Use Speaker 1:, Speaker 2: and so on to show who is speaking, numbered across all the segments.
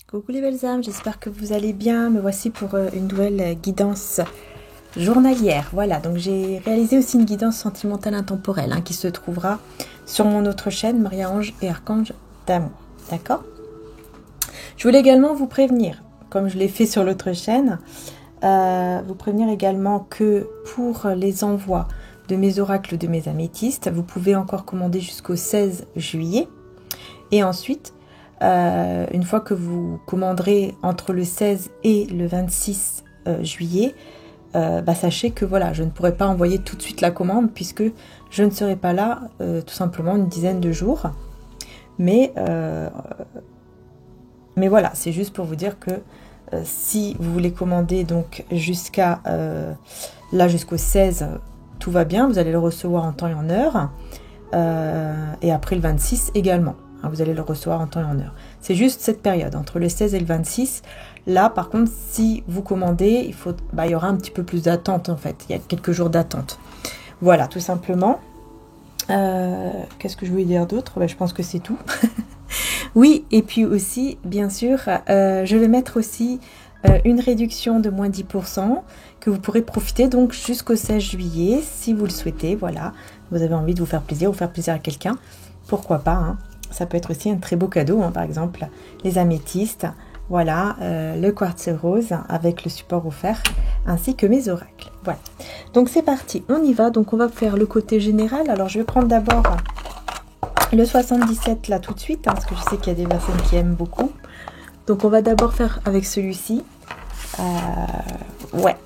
Speaker 1: Coucou les belles âmes, j'espère que vous allez bien. Me voici pour une nouvelle guidance journalière. Voilà, donc j'ai réalisé aussi une guidance sentimentale intemporelle qui se trouvera sur mon autre chaîne, Maria-Ange et Archange d'amour. D'accord? Je voulais également vous prévenir, comme je l'ai fait sur l'autre chaîne, vous prévenir également que pour les envois de mes oracles, de mes améthystes, vous pouvez encore commander jusqu'au 16 juillet. Et ensuite, une fois que vous commanderez entre le 16 et le 26 juillet, sachez que voilà, je ne pourrai pas envoyer tout de suite la commande puisque je ne serai pas là tout simplement une dizaine de jours. Mais voilà, c'est juste pour vous dire que si vous voulez commander donc jusqu'à jusqu'au 16, tout va bien, vous allez le recevoir en temps et en heure. Et après le 26 également. Vous allez le recevoir en temps et en heure. C'est juste cette période, entre le 16 et le 26. Là, par contre, si vous commandez, il y aura un petit peu plus d'attente, en fait. Il y a quelques jours d'attente. Voilà, tout simplement. Qu'est-ce que je voulais dire d'autre? Je pense que c'est tout. Oui, et puis aussi, bien sûr, je vais mettre aussi une réduction de moins 10% que vous pourrez profiter donc jusqu'au 16 juillet, si vous le souhaitez. Voilà, vous avez envie de vous faire plaisir ou faire plaisir à quelqu'un. Pourquoi pas, Ça peut être aussi un très beau cadeau, par exemple les améthystes, voilà, le quartz rose avec le support offert, ainsi que mes oracles. Voilà, donc c'est parti, on y va. Donc on va faire le côté général. Alors je vais prendre d'abord le 77 là tout de suite, parce que je sais qu'il y a des personnes qui aiment beaucoup. Donc on va d'abord faire avec celui-ci. Ouais,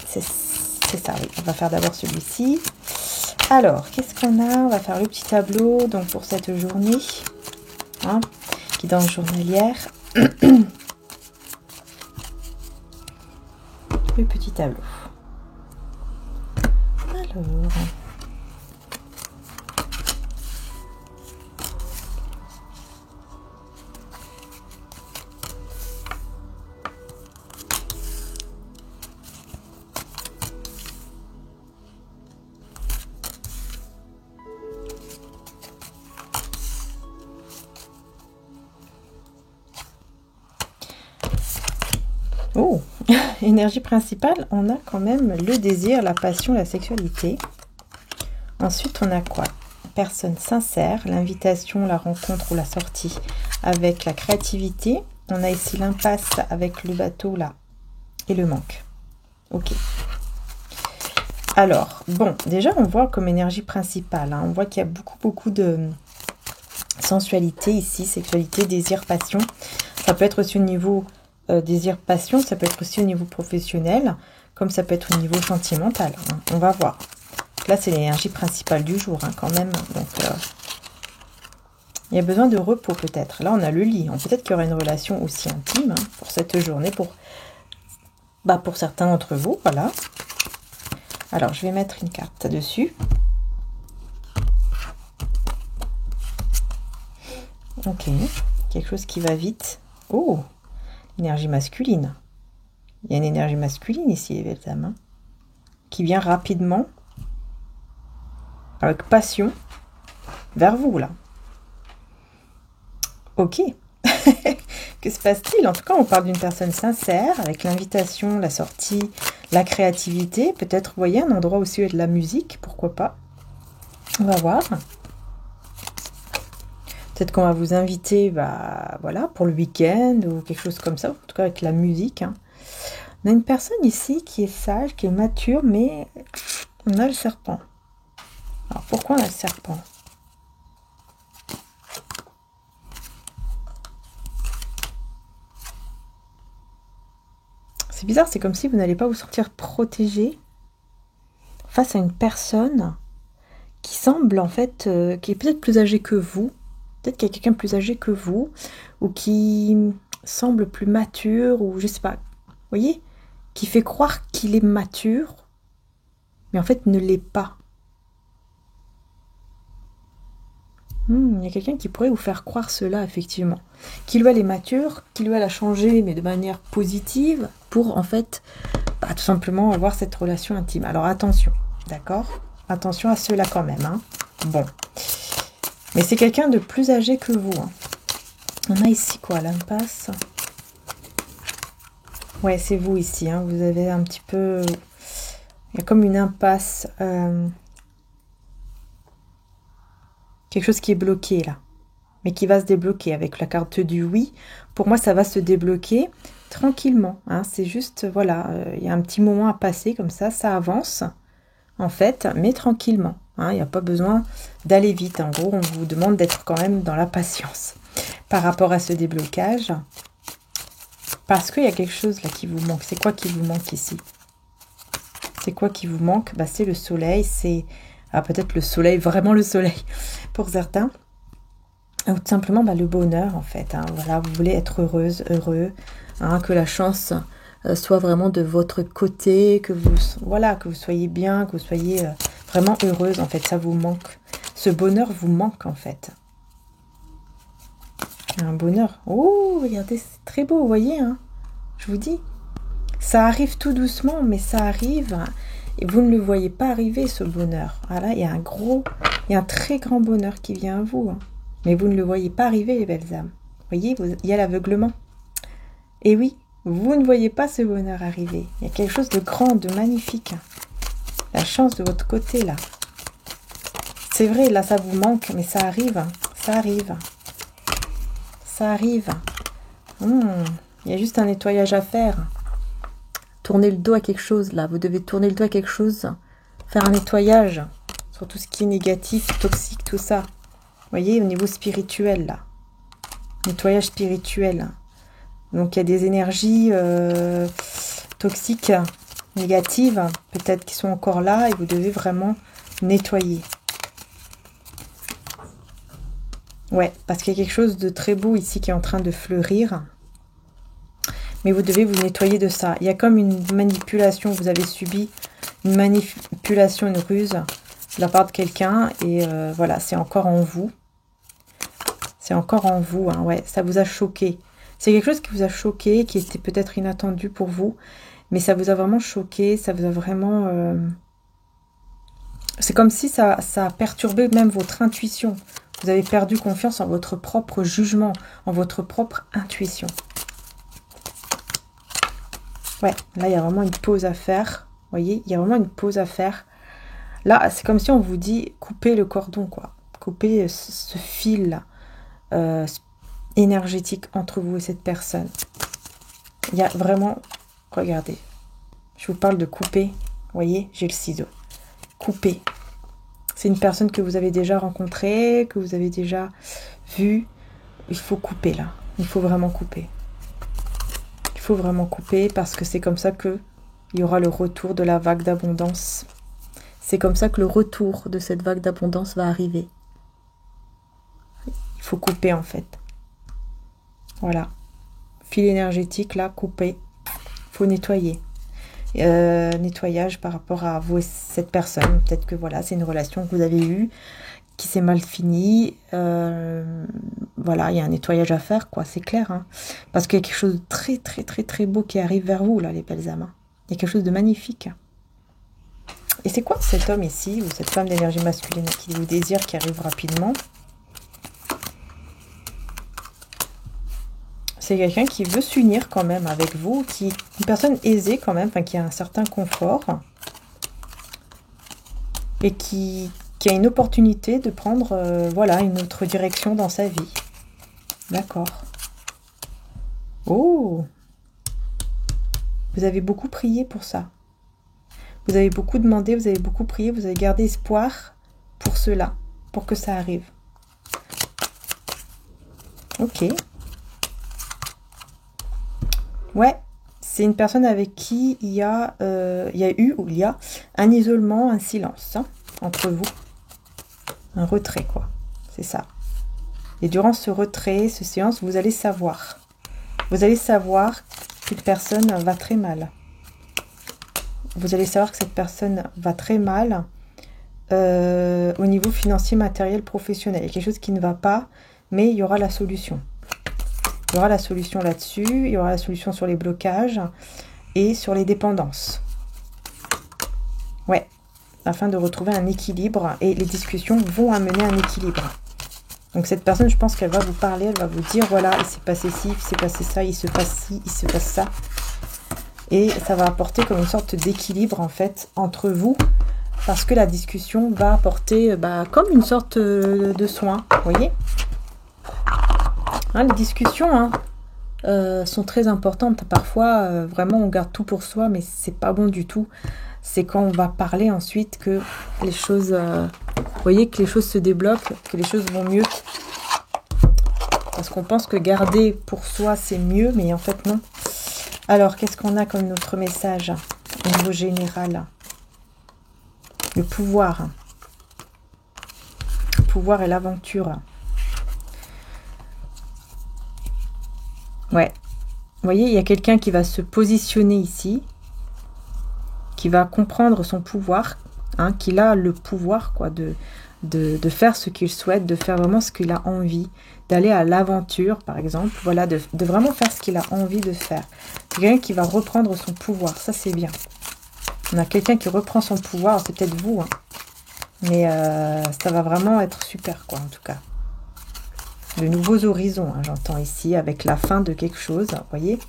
Speaker 1: c'est ça, oui. On va faire d'abord celui-ci. Alors, qu'est-ce qu'on a? On va faire le petit tableau donc pour cette journée. Guidance journalière. Le petit tableau. Alors. Oh, énergie principale, on a quand même le désir, la passion, la sexualité. Ensuite, on a quoi? Personne sincère, l'invitation, la rencontre ou la sortie avec la créativité. On a ici l'impasse avec le bateau là et le manque. Ok. Alors, bon, déjà on voit comme énergie principale, on voit qu'il y a beaucoup de sensualité ici, sexualité, désir, passion. Ça peut être aussi au niveau désir, passion, ça peut être aussi au niveau professionnel, comme ça peut être au niveau sentimental. On va voir. Là, c'est l'énergie principale du jour, quand même. Donc, il y a besoin de repos, peut-être. Là, on a le lit. Peut-être qu'il y aura une relation aussi intime pour cette journée, pour certains d'entre vous. Voilà. Alors, je vais mettre une carte dessus. Ok. Quelque chose qui va vite. Oh! Énergie masculine. Il y a une énergie masculine ici, les belles âmes, qui vient rapidement, avec passion, vers vous, là. Ok. Que se passe-t-il? En tout cas, on parle d'une personne sincère, avec l'invitation, la sortie, la créativité. Peut-être, vous voyez, un endroit aussi où il y a de la musique, pourquoi pas. On va voir. Peut-être qu'on va vous inviter, voilà, pour le week-end ou quelque chose comme ça. En tout cas, avec la musique. On a une personne ici qui est sage, qui est mature, mais on a le serpent. Alors, pourquoi on a le serpent? C'est bizarre, c'est comme si vous n'allez pas vous sentir protégé face à une personne qui semble, en fait, qui est peut-être plus âgée que vous. Peut-être qu'il y a quelqu'un plus âgé que vous, ou qui semble plus mature, ou je sais pas, vous voyez, qui fait croire qu'il est mature, mais en fait ne l'est pas. Il y a quelqu'un qui pourrait vous faire croire cela, effectivement. Qu'il ou elle est mature, qu'il ou elle a changé, mais de manière positive, pour en fait, tout simplement avoir cette relation intime. Alors attention, d'accord? Attention à cela quand même, hein. Bon. Mais c'est quelqu'un de plus âgé que vous, hein. On a ici quoi, l'impasse? Ouais, c'est vous ici, hein. Vous avez un petit peu... Il y a comme une impasse... Quelque chose qui est bloqué là, mais qui va se débloquer avec la carte du oui. Pour moi, ça va se débloquer tranquillement, hein. C'est juste, voilà, il y a un petit moment à passer comme ça avance, en fait, mais tranquillement, hein. Il n'y a pas besoin d'aller vite. En gros, on vous demande d'être quand même dans la patience par rapport à ce déblocage, parce qu'il y a quelque chose là qui vous manque. C'est quoi qui vous manque ici? C'est quoi qui vous manque? C'est le soleil, c'est... Ah, peut-être le soleil, vraiment le soleil, pour certains. Ou tout simplement le bonheur, en fait, hein. Voilà, vous voulez être heureuse, heureux, hein, que la chance soit vraiment de votre côté, que vous, voilà, que vous soyez bien, que vous soyez vraiment heureuse, en fait, ça vous manque. Ce bonheur vous manque, en fait. Un bonheur. Oh, regardez, c'est très beau, vous voyez, hein. Je vous dis, ça arrive tout doucement, mais ça arrive... Et vous ne le voyez pas arriver, ce bonheur. Voilà, il y a un très grand bonheur qui vient à vous, hein. Mais vous ne le voyez pas arriver, les belles âmes. Vous voyez, il y a l'aveuglement. Et oui, vous ne voyez pas ce bonheur arriver. Il y a quelque chose de grand, de magnifique. La chance de votre côté, là. C'est vrai, là, ça vous manque, mais ça arrive. Hein. Ça arrive. Ça arrive. Il y a juste un nettoyage à faire. Tourner le dos à quelque chose, là. Vous devez tourner le dos à quelque chose. Faire un nettoyage sur tout ce qui est négatif, toxique, tout ça. Vous voyez, au niveau spirituel, là. Nettoyage spirituel. Donc, il y a des énergies toxiques, négatives, peut-être qui sont encore là, et vous devez vraiment nettoyer. Ouais, parce qu'il y a quelque chose de très beau ici qui est en train de fleurir. Mais vous devez vous nettoyer de ça. Il y a comme une manipulation, vous avez subi une manipulation, une ruse de la part de quelqu'un. Et voilà, c'est encore en vous. C'est encore en vous, hein, ouais, ça vous a choqué. C'est quelque chose qui vous a choqué, qui était peut-être inattendu pour vous. Mais ça vous a vraiment choqué, ça vous a vraiment... C'est comme si ça a perturbé même votre intuition. Vous avez perdu confiance en votre propre jugement, en votre propre intuition. Ouais, là, il y a vraiment une pause à faire. Vous voyez, il y a vraiment une pause à faire. Là, c'est comme si on vous dit, coupez le cordon, quoi. Coupez ce fil énergétique entre vous et cette personne. Il y a vraiment... Regardez. Je vous parle de couper. Vous voyez, j'ai le ciseau. Couper. C'est une personne que vous avez déjà rencontrée, que vous avez déjà vue. Il faut couper, là. Il faut vraiment couper. Il faut vraiment couper parce que c'est comme ça que il y aura le retour de la vague d'abondance. C'est comme ça que le retour de cette vague d'abondance va arriver. Il faut couper en fait. Voilà. Fil énergétique là, coupé. Il faut nettoyer. Nettoyage par rapport à vous et cette personne. Peut-être que voilà, c'est une relation que vous avez eue qui s'est mal finie. Voilà, il y a un nettoyage à faire, quoi, c'est clair. Hein. Parce qu'il y a quelque chose de très, très, très, très beau qui arrive vers vous, là, les belles âmes. Il y a quelque chose de magnifique. Et c'est quoi cet homme ici, ou cette femme d'énergie masculine qui vous désire, qui arrive rapidement? C'est quelqu'un qui veut s'unir quand même avec vous, une personne aisée quand même, enfin, qui a un certain confort. Et qui a une opportunité de prendre, voilà, une autre direction dans sa vie. D'accord. Oh! Vous avez beaucoup prié pour ça. Vous avez beaucoup demandé, vous avez beaucoup prié, vous avez gardé espoir pour cela, pour que ça arrive. Ok. Ouais, c'est une personne avec qui il y a un isolement, un silence, hein, entre vous. Un retrait, quoi. C'est ça. Et durant ce retrait, ce séance, vous allez savoir. Vous allez savoir qu'une personne va très mal. vous allez savoir que cette personne va très mal au niveau financier, matériel, professionnel. Il y a quelque chose qui ne va pas, mais il y aura la solution. Il y aura la solution là-dessus, il y aura la solution sur les blocages et sur les dépendances. Ouais, afin de retrouver un équilibre, et les discussions vont amener un équilibre. Donc cette personne, je pense qu'elle va vous parler, elle va vous dire, voilà, il s'est passé ci, il s'est passé ça, il se passe ci, il se passe ça. Et ça va apporter comme une sorte d'équilibre, en fait, entre vous, parce que la discussion va apporter comme une sorte de soin, vous voyez, hein, les discussions sont très importantes. Parfois, vraiment, on garde tout pour soi, mais c'est pas bon du tout. C'est quand on va parler ensuite que les choses, vous voyez, que les choses se débloquent, que les choses vont mieux. Parce qu'on pense que garder pour soi, c'est mieux, mais en fait, non. Alors, qu'est-ce qu'on a comme notre message au niveau général? Le pouvoir. Le pouvoir et l'aventure. Ouais. Vous voyez, il y a quelqu'un qui va se positionner ici, qui va comprendre son pouvoir, hein, qu'il a le pouvoir quoi, de faire ce qu'il souhaite, de faire vraiment ce qu'il a envie, d'aller à l'aventure, par exemple, voilà, de vraiment faire ce qu'il a envie de faire. Quelqu'un qui va reprendre son pouvoir, ça c'est bien. On a quelqu'un qui reprend son pouvoir, c'est peut-être vous, hein, mais ça va vraiment être super, quoi, en tout cas. De nouveaux horizons, hein, j'entends ici, avec la fin de quelque chose, vous voyez,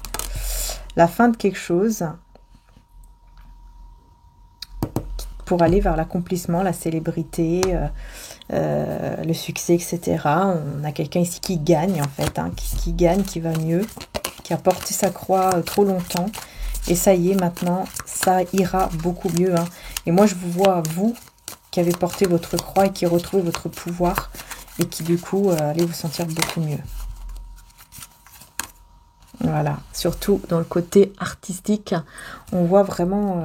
Speaker 1: la fin de quelque chose pour aller vers l'accomplissement, la célébrité, le succès, etc. On a quelqu'un ici qui gagne, en fait, hein, qui gagne, qui va mieux, qui a porté sa croix trop longtemps, et ça y est, maintenant, ça ira beaucoup mieux, hein. Et moi, je vous vois, vous, qui avez porté votre croix et qui retrouvez votre pouvoir, et qui, du coup, allez vous sentir beaucoup mieux. Voilà, surtout dans le côté artistique, on voit vraiment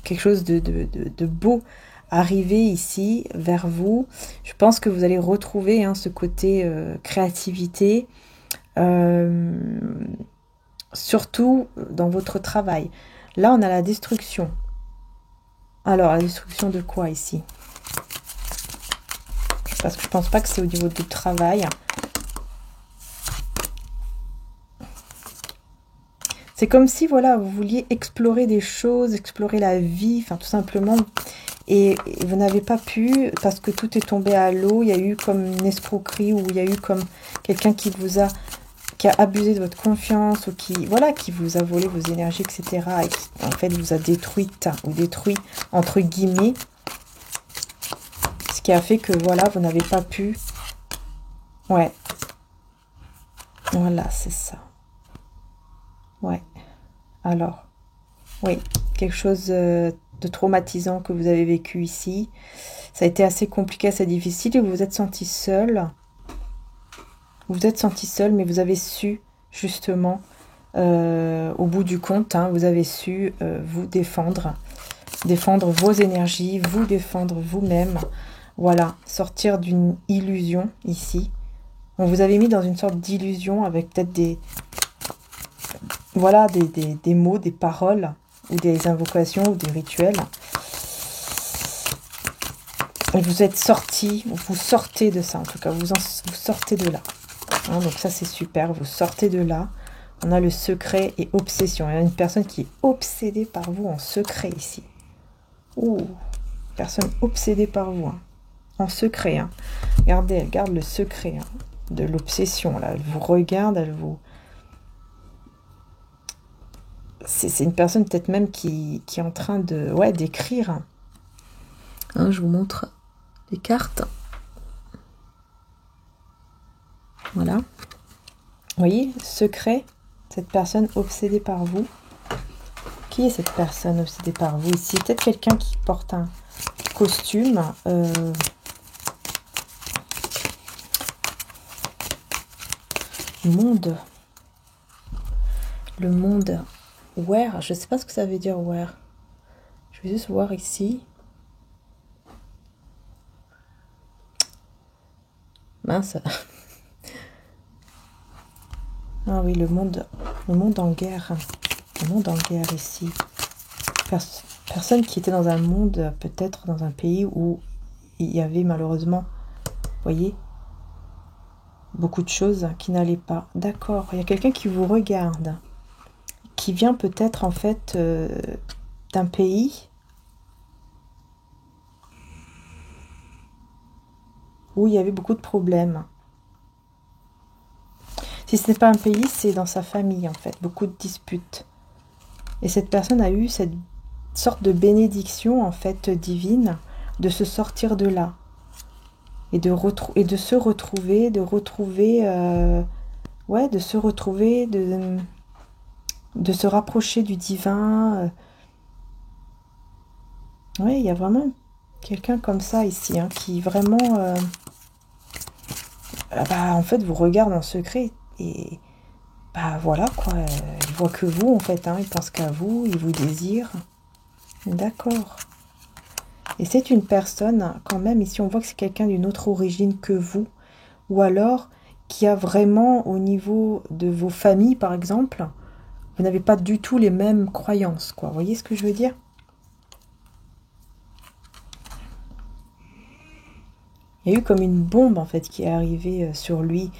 Speaker 1: quelque chose de beau arriver ici vers vous. Je pense que vous allez retrouver ce côté créativité, surtout dans votre travail. Là, on a la destruction. Alors, la destruction de quoi ici? Parce que je pense pas que c'est au niveau du travail. C'est comme si, voilà, vous vouliez explorer des choses, explorer la vie, enfin, tout simplement. Et vous n'avez pas pu, parce que tout est tombé à l'eau. Il y a eu comme une escroquerie, ou il y a eu comme quelqu'un qui a abusé de votre confiance, ou qui vous a volé vos énergies, etc. Et qui, en fait, vous a détruite, ou détruit, entre guillemets. Ce qui a fait que, voilà, vous n'avez pas pu. Ouais. Voilà, c'est ça. Ouais. Alors, oui, quelque chose de traumatisant que vous avez vécu ici. Ça a été assez compliqué, assez difficile, et vous vous êtes senti seul. Vous vous êtes senti seul, mais vous avez su, justement, au bout du compte, hein, vous avez su vous défendre vos énergies, vous défendre vous-même. Voilà, sortir d'une illusion ici. On vous avait mis dans une sorte d'illusion avec peut-être des mots, des paroles, ou des invocations, ou des rituels. Et vous êtes sortis, vous sortez de ça, en tout cas, vous sortez de là. Hein, donc ça, c'est super, vous sortez de là. On a le secret et obsession. Il y a une personne qui est obsédée par vous en secret ici. Ouh, personne obsédée par vous, hein, en secret. Hein. Regardez, elle garde le secret de l'obsession. Là, elle vous regarde, elle vous... C'est une personne peut-être même qui est en train de d'écrire. Hein, je vous montre les cartes. Voilà. Vous voyez, secret, cette personne obsédée par vous. Qui est cette personne obsédée par vous ici? Peut-être quelqu'un qui porte un costume. Monde. Le monde. Where, je ne sais pas ce que ça veut dire where. Je vais juste voir ici. Mince. Ah oui, le monde en guerre. Le monde en guerre ici. Personne qui était dans un monde, peut-être dans un pays où il y avait malheureusement, vous voyez, beaucoup de choses qui n'allaient pas. D'accord, il y a quelqu'un qui vous regarde, qui vient peut-être en fait d'un pays où il y avait beaucoup de problèmes. Si ce n'est pas un pays, c'est dans sa famille en fait, beaucoup de disputes. Et cette personne a eu cette sorte de bénédiction en fait divine de se sortir de là et de se retrouver, ouais, de se retrouver, de se rapprocher du divin. Oui, il y a vraiment quelqu'un comme ça ici, hein, qui vraiment, en fait, vous regarde en secret et voilà quoi, il voit que vous en fait, hein, il pense qu'à vous, il vous désire. D'accord. Et c'est une personne, quand même, ici on voit que c'est quelqu'un d'une autre origine que vous, ou alors qui a vraiment au niveau de vos familles par exemple, vous n'avez pas du tout les mêmes croyances, quoi. Vous voyez ce que je veux dire? Il y a eu comme une bombe en fait qui est arrivée sur lui,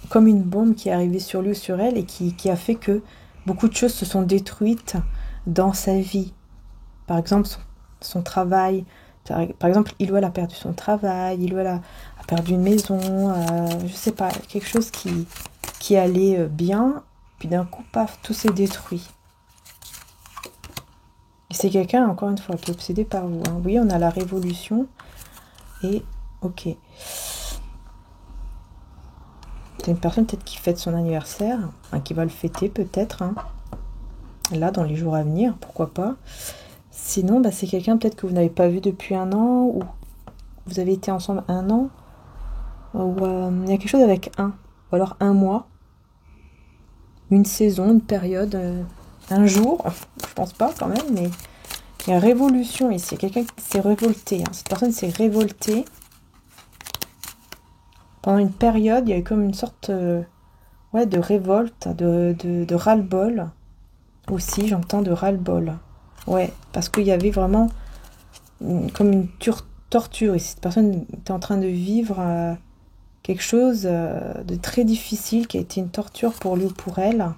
Speaker 1: comme une bombe qui est arrivée sur lui ou sur elle et qui a fait que beaucoup de choses se sont détruites dans sa vie. Par exemple, son travail. Par exemple, il ou elle a perdu son travail, il ou elle a perdu une maison, je sais pas, quelque chose qui allait bien, puis d'un coup, paf, tout s'est détruit. Et c'est quelqu'un, encore une fois, qui est obsédé par vous. Hein. Oui, on a la révolution et ok. C'est une personne peut-être qui fête son anniversaire, hein, qui va le fêter peut-être, hein, là, dans les jours à venir, pourquoi pas. Sinon, c'est quelqu'un peut-être que vous n'avez pas vu depuis un an, ou vous avez été ensemble un an, ou il y a quelque chose avec un, ou alors un mois, une saison, une période, un jour, je pense pas quand même, mais il y a révolution ici, il y a quelqu'un qui s'est révolté, hein. Cette personne s'est révoltée. Pendant une période, il y a eu comme une sorte ouais, de révolte, de ras-le-bol, aussi, j'entends de ras-le-bol. Ouais, parce qu'il y avait vraiment comme une torture. Et cette personne était en train de vivre quelque chose de très difficile, qui a été une torture pour lui ou pour elle.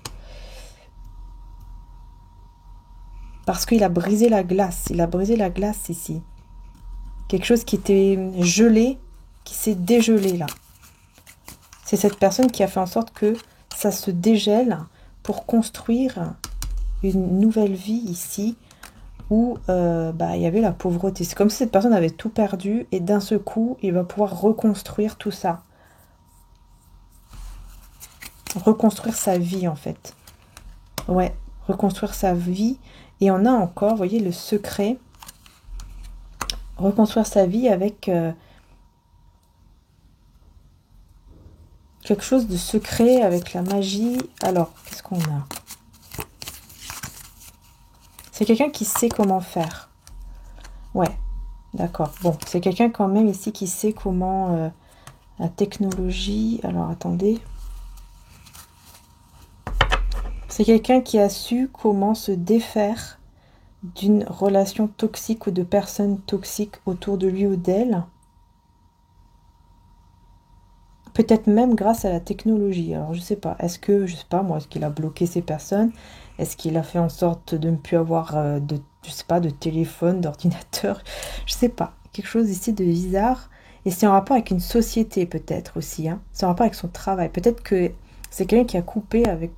Speaker 1: Parce qu'il a brisé la glace. Il a brisé la glace ici. Quelque chose qui était gelé, qui s'est dégelé là. C'est cette personne qui a fait en sorte que ça se dégèle pour construire une nouvelle vie ici, où il y avait la pauvreté. C'est comme si cette personne avait tout perdu et d'un seul coup, il va pouvoir reconstruire tout ça. Reconstruire sa vie en fait. Ouais, reconstruire sa vie. Et on a encore, vous voyez, le secret. Reconstruire sa vie avec quelque chose de secret, avec la magie. Alors, qu'est-ce qu'on a ? C'est quelqu'un qui sait comment faire. Ouais, d'accord. Bon, c'est quelqu'un quand même ici qui sait comment la technologie... Alors, attendez. C'est quelqu'un qui a su comment se défaire d'une relation toxique ou de personnes toxiques autour de lui ou d'elle. Peut-être même grâce à la technologie. Alors, je sais pas. Est-ce qu'il a bloqué ces personnes ? Est-ce qu'il a fait en sorte de ne plus avoir de téléphone, d'ordinateur? Je sais pas. Quelque chose ici de bizarre. Et c'est en rapport avec une société peut-être aussi. Hein. C'est en rapport avec son travail. Peut-être que c'est quelqu'un qui a coupé avec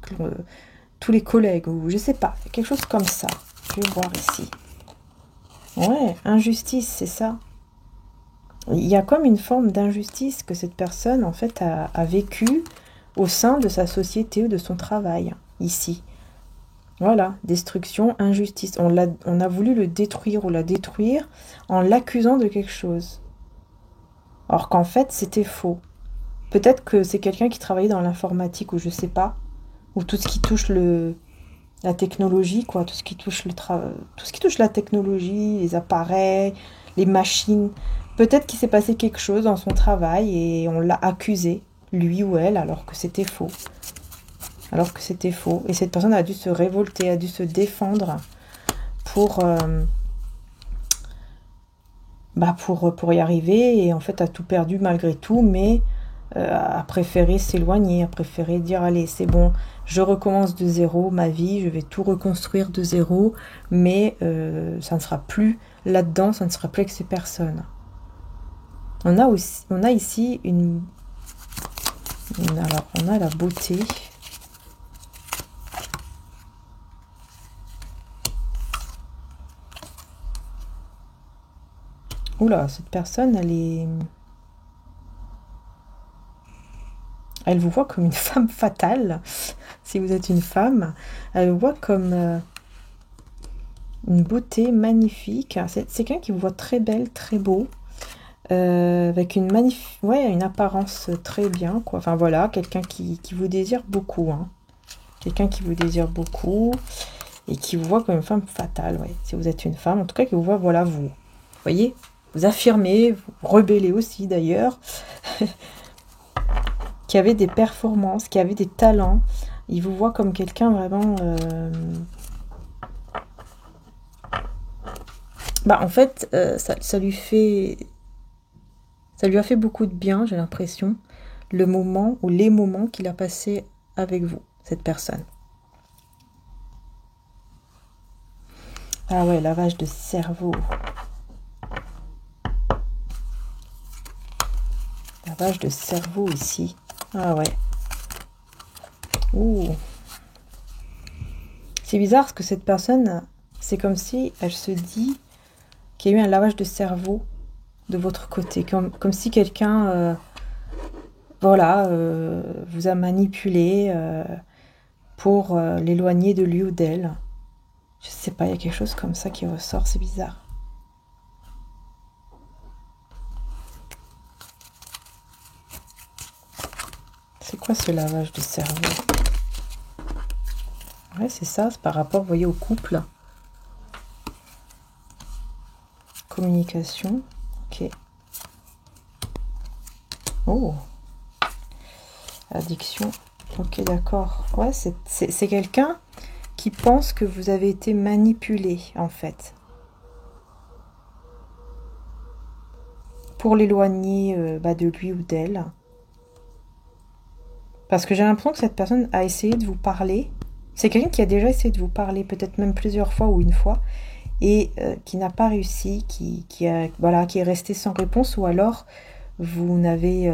Speaker 1: tous les collègues. Ou je sais pas. Quelque chose comme ça. Je vais voir ici. Ouais, injustice, c'est ça. Il y a comme une forme d'injustice que cette personne en fait a vécue au sein de sa société ou de son travail. Ici. Voilà, destruction, injustice. On a voulu le détruire ou la détruire en l'accusant de quelque chose. Alors qu'en fait, c'était faux. Peut-être que c'est quelqu'un qui travaillait dans l'informatique ou je sais pas. Ou tout ce qui touche la technologie, quoi. Tout ce qui touche la technologie, les appareils, les machines. Peut-être qu'il s'est passé quelque chose dans son travail et on l'a accusé, lui ou elle, alors que c'était faux. Et cette personne a dû se révolter, a dû se défendre pour y arriver, et en fait a tout perdu malgré tout, mais a préféré s'éloigner, a préféré dire allez c'est bon, je recommence de zéro ma vie, je vais tout reconstruire de zéro, mais ça ne sera plus là-dedans, ça ne sera plus avec ces personnes. On a ici alors on a la beauté. Oula, cette personne, elle vous voit comme une femme fatale. Si vous êtes une femme, elle vous voit comme une beauté magnifique. C'est quelqu'un qui vous voit très belle, très beau, avec une apparence très bien, quoi. Enfin voilà, quelqu'un qui vous désire beaucoup, hein. Quelqu'un qui vous désire beaucoup et qui vous voit comme une femme fatale, ouais. Si vous êtes une femme, en tout cas, qui vous voit, voilà, vous voyez, vous affirmez, vous rebellez aussi d'ailleurs, qui avait des performances, qui avait des talents. Il vous voit comme quelqu'un vraiment... en fait, ça lui a fait beaucoup de bien, j'ai l'impression, le moment ou les moments qu'il a passé avec vous, cette personne. Ah ouais, lavage de cerveau. Lavage de cerveau ici. Ah ouais. Ouh. C'est bizarre parce que cette personne, c'est comme si elle se dit qu'il y a eu un lavage de cerveau de votre côté. Comme si quelqu'un, vous a manipulé pour l'éloigner de lui ou d'elle. Je sais pas, il y a quelque chose comme ça qui ressort, c'est bizarre. C'est quoi ce lavage de cerveau? Ouais, c'est ça, c'est par rapport, vous voyez, au couple. Communication, ok. Oh. Addiction, ok, d'accord. Ouais, c'est quelqu'un qui pense que vous avez été manipulé, en fait. Pour l'éloigner de lui ou d'elle. Parce que j'ai l'impression que cette personne a essayé de vous parler. C'est quelqu'un qui a déjà essayé de vous parler, peut-être même plusieurs fois ou une fois, et qui n'a pas réussi, qui est resté sans réponse, ou alors vous n'avez...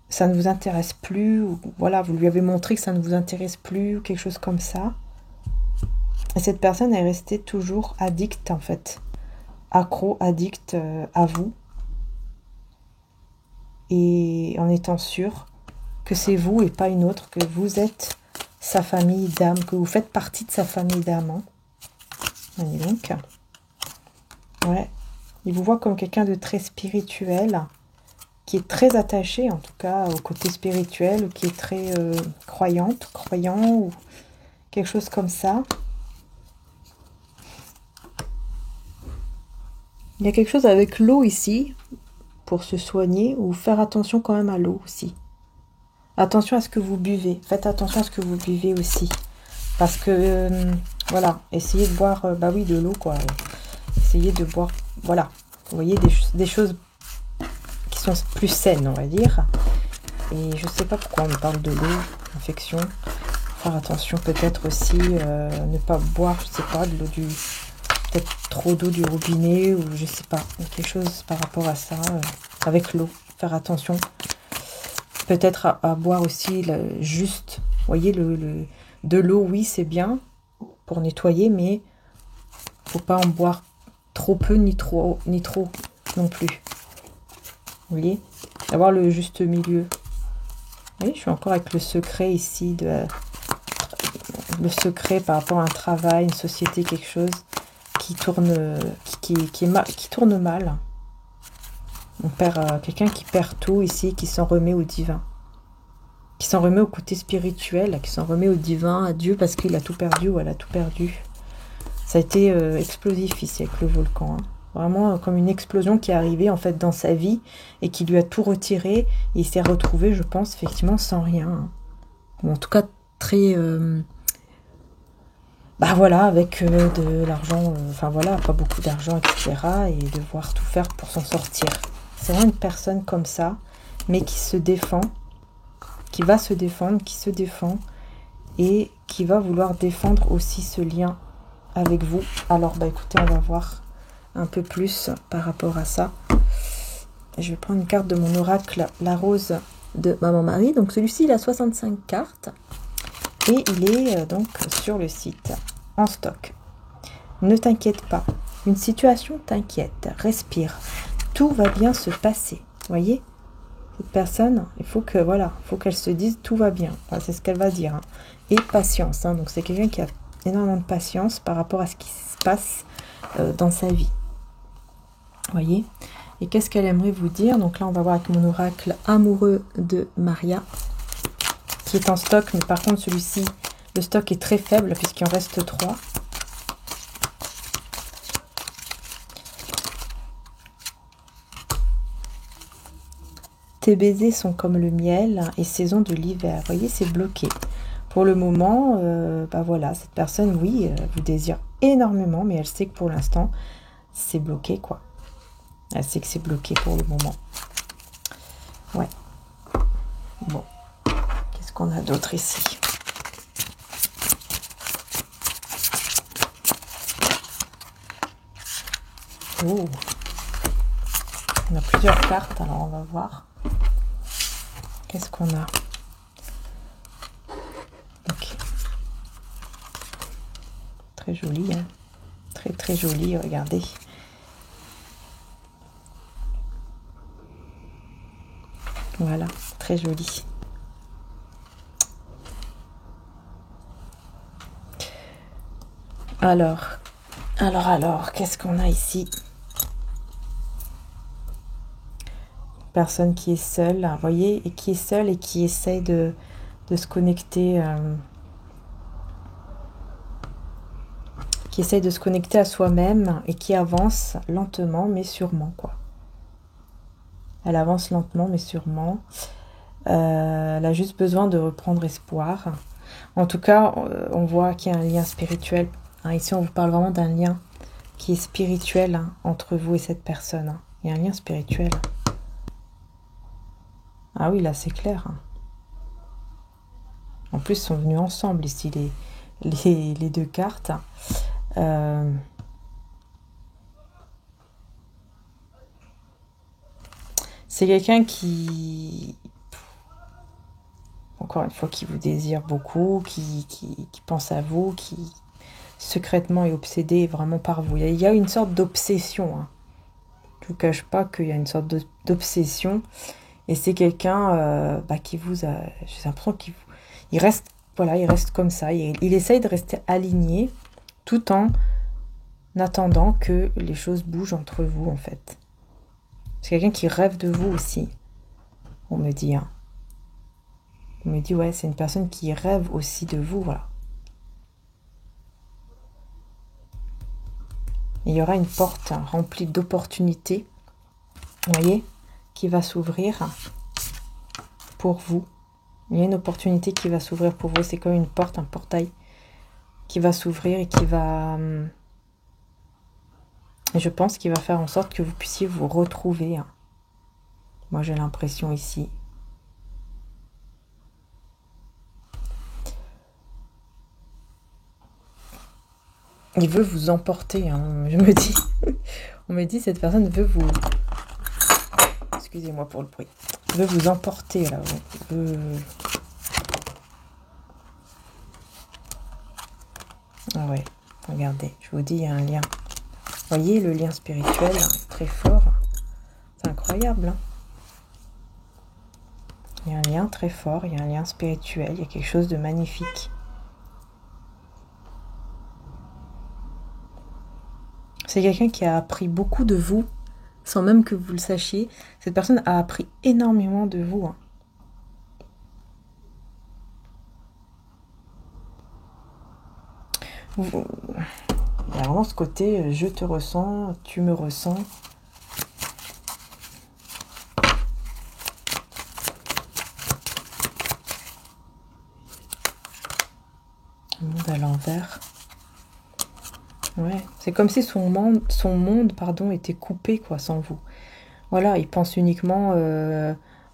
Speaker 1: ça ne vous intéresse plus, ou voilà, vous lui avez montré que ça ne vous intéresse plus, ou quelque chose comme ça. Et cette personne est restée toujours addicte, en fait. Accro, addicte à vous. Et en étant sûr que c'est vous et pas une autre, que vous êtes sa famille d'âme, que vous faites partie de sa famille d'âme. Hein. Voyez donc. Ouais. Il vous voit comme quelqu'un de très spirituel, qui est très attaché, en tout cas, au côté spirituel, ou qui est très croyant, ou quelque chose comme ça. Il y a quelque chose avec l'eau ici, pour se soigner, ou faire attention quand même à l'eau aussi. Attention à ce que vous buvez. Faites attention à ce que vous buvez aussi. Parce que, voilà, essayez de boire, de l'eau, quoi. Essayez de boire, voilà. Vous voyez, des choses qui sont plus saines, on va dire. Et je sais pas pourquoi on me parle de l'eau, infection. Faire attention peut-être aussi, ne pas boire, je sais pas, de l'eau du... Peut-être trop d'eau du robinet, ou je sais pas. Il y a quelque chose par rapport à ça, avec l'eau. Faire attention. Peut-être à boire aussi juste, vous voyez, de l'eau, oui, c'est bien pour nettoyer, mais faut pas en boire trop peu ni trop non plus. Vous voyez, avoir le juste milieu. Oui, je suis encore avec le secret ici, le secret par rapport à un travail, une société, quelque chose qui tourne, qui tourne mal. On perd quelqu'un qui perd tout ici, qui s'en remet au divin. Qui s'en remet au côté spirituel, qui s'en remet au divin, à Dieu, parce qu'il a tout perdu ou elle a tout perdu. Ça a été explosif ici avec le volcan. Hein. Vraiment comme une explosion qui est arrivée en fait dans sa vie et qui lui a tout retiré. Et il s'est retrouvé, je pense, effectivement sans rien. Hein. Ou en tout cas très... bah voilà, avec de l'argent, enfin voilà, pas beaucoup d'argent, etc. Et devoir tout faire pour s'en sortir. C'est vraiment une personne comme ça, mais qui se défend, qui va se défendre, qui se défend, et qui va vouloir défendre aussi ce lien avec vous. Alors, bah écoutez, on va voir un peu plus par rapport à ça. Je vais prendre une carte de mon oracle, la rose de Maman Marie. Donc celui-ci, il a 65 cartes. Et il est donc sur le site, en stock. Ne t'inquiète pas. Une situation t'inquiète. Respire. Tout va bien se passer. Vous voyez, cette personne, il faut que voilà, faut qu'elle se dise tout va bien. Enfin, c'est ce qu'elle va dire. Hein. Et patience. Hein. Donc c'est quelqu'un qui a énormément de patience par rapport à ce qui se passe dans sa vie. Vous voyez. Et qu'est-ce qu'elle aimerait vous dire? Donc là, on va voir avec mon oracle amoureux de Maria, qui est en stock. Mais par contre, celui-ci, le stock est très faible puisqu'il en reste 3. Tes baisers sont comme le miel et saison de l'hiver. Vous voyez, c'est bloqué. Pour le moment, bah voilà, cette personne, oui, vous désire énormément, mais elle sait que pour l'instant, c'est bloqué, quoi. Elle sait que c'est bloqué pour le moment. Ouais. Bon. Qu'est-ce qu'on a d'autre ici? Oh. On a plusieurs cartes, alors on va voir. Qu'est-ce qu'on a? Ok. Très joli, hein. Très très joli, regardez. Voilà, très joli. Alors, qu'est-ce qu'on a ici? Personne qui est seule, vous voyez, et qui est seule et qui essaye de se connecter, qui essaye de se connecter à soi-même et qui avance lentement mais sûrement, quoi. Elle avance lentement mais sûrement. Elle a juste besoin de reprendre espoir. En tout cas, on voit qu'il y a un lien spirituel. Hein, ici, on vous parle vraiment d'un lien qui est spirituel, hein, entre vous et cette personne. Hein. Il y a un lien spirituel. Ah oui, là, c'est clair. Hein. En plus, ils sont venus ensemble ici, les deux cartes. C'est quelqu'un qui... Encore une fois, qui vous désire beaucoup, qui pense à vous, qui secrètement est obsédé vraiment par vous. Il y a une sorte d'obsession. Hein. Je ne vous cache pas qu'il y a une sorte d'obsession. Et c'est quelqu'un qui vous a... J'ai l'impression qu'il reste, voilà, il reste comme ça. Il essaye de rester aligné tout en attendant que les choses bougent entre vous, en fait. C'est quelqu'un qui rêve de vous aussi, on me dit. Hein. On me dit, ouais, c'est une personne qui rêve aussi de vous, voilà. Il y aura une porte remplie d'opportunités, vous voyez, qui va s'ouvrir pour vous. Il y a une opportunité qui va s'ouvrir pour vous. C'est comme une porte, un portail qui va s'ouvrir et qui va... je pense qu'il va faire en sorte que vous puissiez vous retrouver. Hein. Moi, j'ai l'impression ici. Il veut vous emporter, hein, je me dis. On me dit, cette personne veut vous... Excusez-moi pour le bruit. Veut vous emporter, là. Ah ouais, regardez, je vous dis, il y a un lien. Vous voyez, le lien spirituel, hein, très fort. C'est incroyable, hein. Il y a un lien très fort, il y a un lien spirituel, il y a quelque chose de magnifique. C'est quelqu'un qui a appris beaucoup de vous, sans même que vous le sachiez. Cette personne a appris énormément de vous. Hein. Il y a vraiment ce côté, je te ressens, tu me ressens. Le monde à l'envers. Ouais, c'est comme si son monde, pardon, était coupé, quoi, sans vous. Voilà, il pense uniquement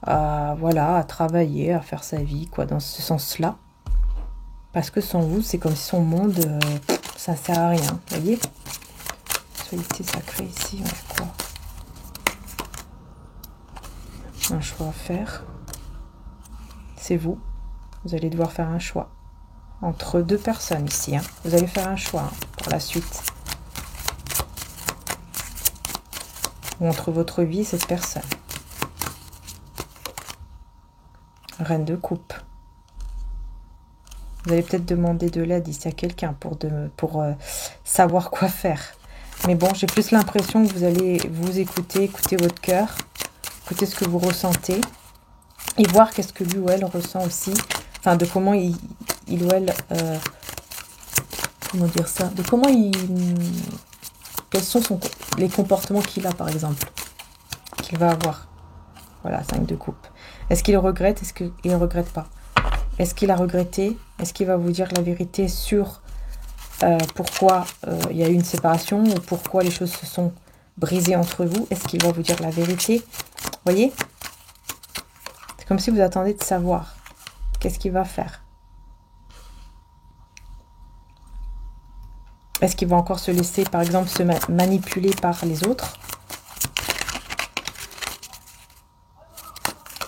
Speaker 1: voilà, à travailler, à faire sa vie, quoi, dans ce sens-là. Parce que sans vous, c'est comme si son monde, ça sert à rien, vous voyez? Actualité sacrée ici, on a quoi? Un choix à faire. C'est vous. Vous allez devoir faire un choix. Entre deux personnes ici. Hein. Vous allez faire un choix pour la suite. Ou entre votre vie et cette personne. Reine de coupe. Vous allez peut-être demander de l'aide ici à quelqu'un pour savoir quoi faire. Mais bon, j'ai plus l'impression que vous allez vous écouter votre cœur, écouter ce que vous ressentez et voir qu'est-ce que lui ou elle ressent aussi. Enfin, de comment il ou elle... comment dire ça? De comment il... Quels sont les comportements qu'il a, par exemple, qu'il va avoir. Voilà, 5 de coupe. Est-ce qu'il regrette? Est-ce qu'il ne regrette pas? Est-ce qu'il a regretté? Est-ce qu'il va vous dire la vérité sur pourquoi il y a eu une séparation ou pourquoi les choses se sont brisées entre vous? Est-ce qu'il va vous dire la vérité? Vous voyez? C'est comme si vous attendez de savoir. Qu'est-ce qu'il va faire? Est-ce qu'il va encore se laisser, par exemple, se manipuler par les autres?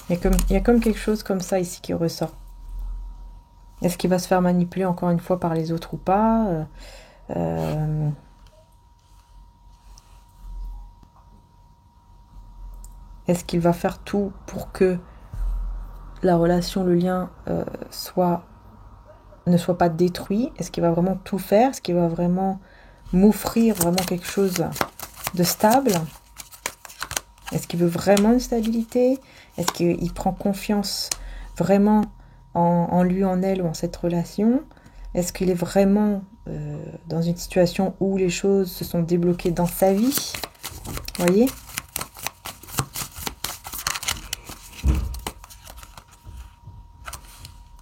Speaker 1: Il y a comme quelque chose comme ça ici qui ressort. Est-ce qu'il va se faire manipuler encore une fois par les autres ou pas? Est-ce qu'il va faire tout pour que la relation, le lien ne soit pas détruit? Est-ce qu'il va vraiment tout faire? Est-ce qu'il va vraiment m'offrir vraiment quelque chose de stable? Est-ce qu'il veut vraiment une stabilité? Est-ce qu'il prend confiance vraiment en lui, en elle ou en cette relation? Est-ce qu'il est vraiment dans une situation où les choses se sont débloquées dans sa vie? Vous voyez?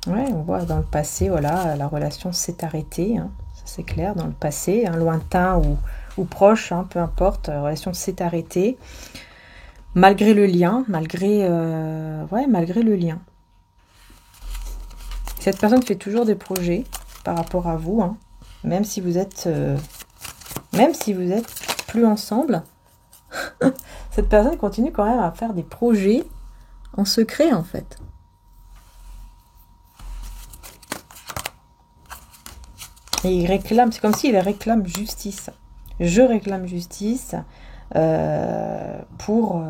Speaker 1: Ouais, on voit dans le passé, voilà, la relation s'est arrêtée, hein, ça c'est clair, dans le passé, hein, lointain ou proche, hein, peu importe, la relation s'est arrêtée, malgré le lien, malgré le lien. Cette personne fait toujours des projets par rapport à vous, hein, même si vous êtes plus ensemble, cette personne continue quand même à faire des projets en secret en fait. Et il réclame, c'est comme s'il réclame justice. Je réclame justice pour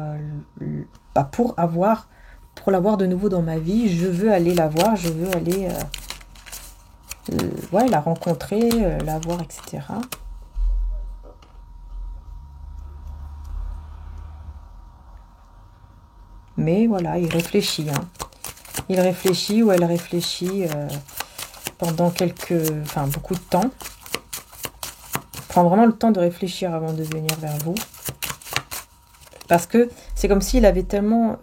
Speaker 1: l'avoir de nouveau dans ma vie. Je veux aller la voir, je veux aller la rencontrer, la voir, etc. Mais voilà, il réfléchit. Hein. Il réfléchit ou elle réfléchit pendant beaucoup de temps. Il prend vraiment le temps de réfléchir avant de venir vers vous. Parce que c'est comme s'il avait tellement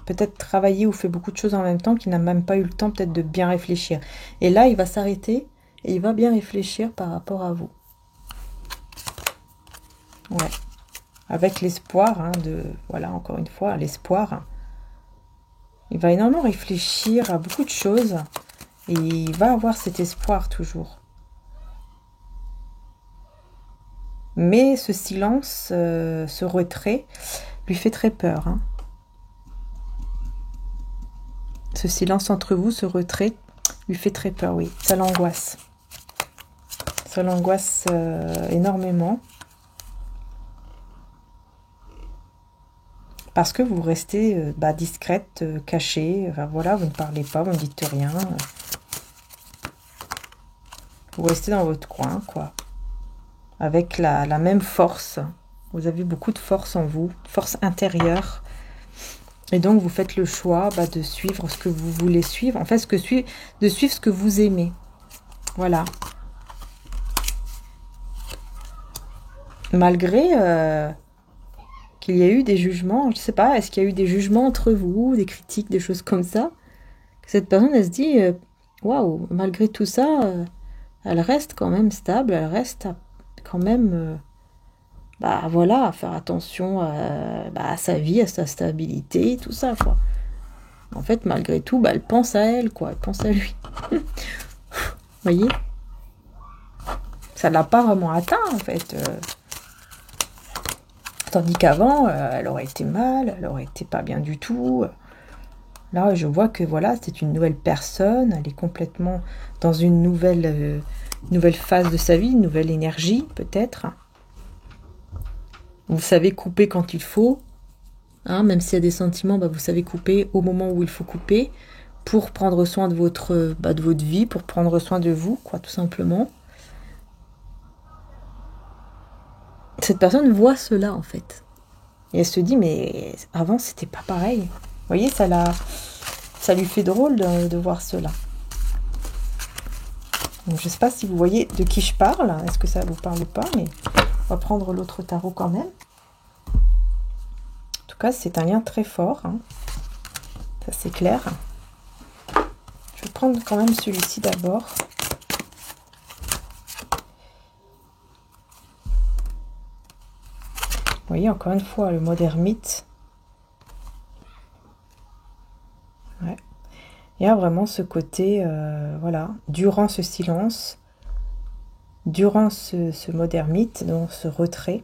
Speaker 1: peut-être travaillé ou fait beaucoup de choses en même temps qu'il n'a même pas eu le temps peut-être de bien réfléchir. Et là, il va s'arrêter et il va bien réfléchir par rapport à vous. Ouais. Avec l'espoir voilà, encore une fois, l'espoir. Il va énormément réfléchir à beaucoup de choses et il va avoir cet espoir toujours. Mais ce silence, ce retrait, lui fait très peur. Hein. Ce silence entre vous, ce retrait, lui fait très peur, oui. Ça l'angoisse. Ça l'angoisse énormément. Parce que vous restez discrète, cachée. Enfin, voilà, vous ne parlez pas, vous ne dites rien. Vous restez dans votre coin, quoi. Avec la même force. Vous avez beaucoup de force en vous, force intérieure. Et donc, vous faites le choix de suivre ce que vous voulez suivre. En fait, de suivre ce que vous aimez. Voilà. Malgré qu'il y a eu des jugements, je ne sais pas, est-ce qu'il y a eu des jugements entre vous, des critiques, des choses comme ça, que cette personne, elle se dit, waouh, malgré tout ça, elle reste quand même stable, elle reste quand même, voilà, faire attention à sa vie, à sa stabilité, tout ça, quoi. En fait, malgré tout, elle pense à elle, quoi. Elle pense à lui. Vous voyez? Ça ne l'a pas vraiment atteint, en fait. Tandis qu'avant, elle aurait été mal, elle aurait été pas bien du tout. Là, je vois que voilà, c'est une nouvelle personne, elle est complètement dans une nouvelle phase de sa vie, une nouvelle énergie, peut-être. Vous savez couper quand il faut, hein, même s'il y a des sentiments, vous savez couper au moment où il faut couper, pour prendre soin de votre vie, pour prendre soin de vous, quoi, tout simplement. Cette personne voit cela, en fait. Et elle se dit, mais avant, c'était pas pareil. Vous voyez, ça lui fait drôle de voir cela. Donc, je ne sais pas si vous voyez de qui je parle. Est-ce que ça vous parle ou pas? Mais on va prendre l'autre tarot quand même. En tout cas, c'est un lien très fort. Hein. Ça, c'est clair. Je vais prendre quand même celui-ci d'abord. Vous voyez, encore une fois, le mode ermite. Ouais. Il y a vraiment ce côté, voilà, durant ce silence, durant ce mode ermite, donc ce retrait,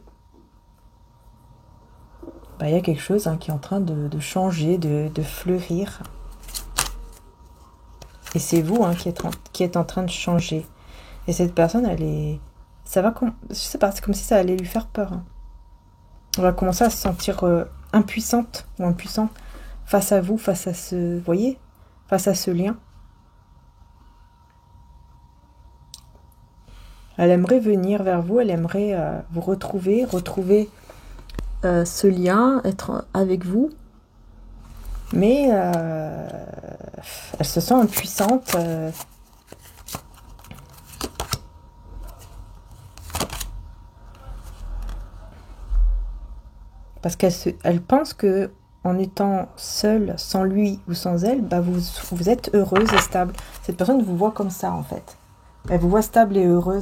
Speaker 1: il y a quelque chose qui est en train de changer, de fleurir. Et c'est vous qui êtes en train de changer. Et cette personne, ça va comme, je sais pas, c'est comme si ça allait lui faire peur. Hein. On va commencer à se sentir impuissante ou impuissant face à vous, face à vous voyez, face à ce lien. Elle aimerait venir vers vous, elle aimerait vous retrouver ce lien, être avec vous. Mais elle se sent impuissante. Parce qu'elle pense que en étant seule, sans lui ou sans elle, vous êtes heureuse et stable. Cette personne vous voit comme ça, en fait. Elle vous voit stable et heureux,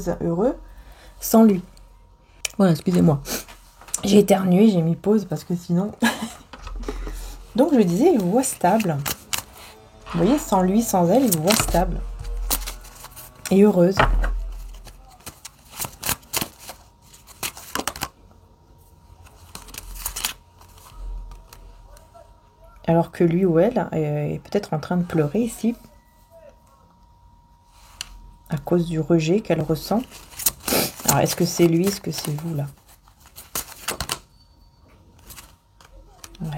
Speaker 1: sans lui. Voilà, excusez-moi. J'ai éternué, j'ai mis pause, parce que sinon... Donc, je disais, il vous voit stable. Vous voyez, sans lui, sans elle, il vous voit stable. Et heureuse. Alors que lui ou elle est peut-être en train de pleurer ici. À cause du rejet qu'elle ressent. Alors, est-ce que c'est lui, est-ce que c'est vous, là? Ouais.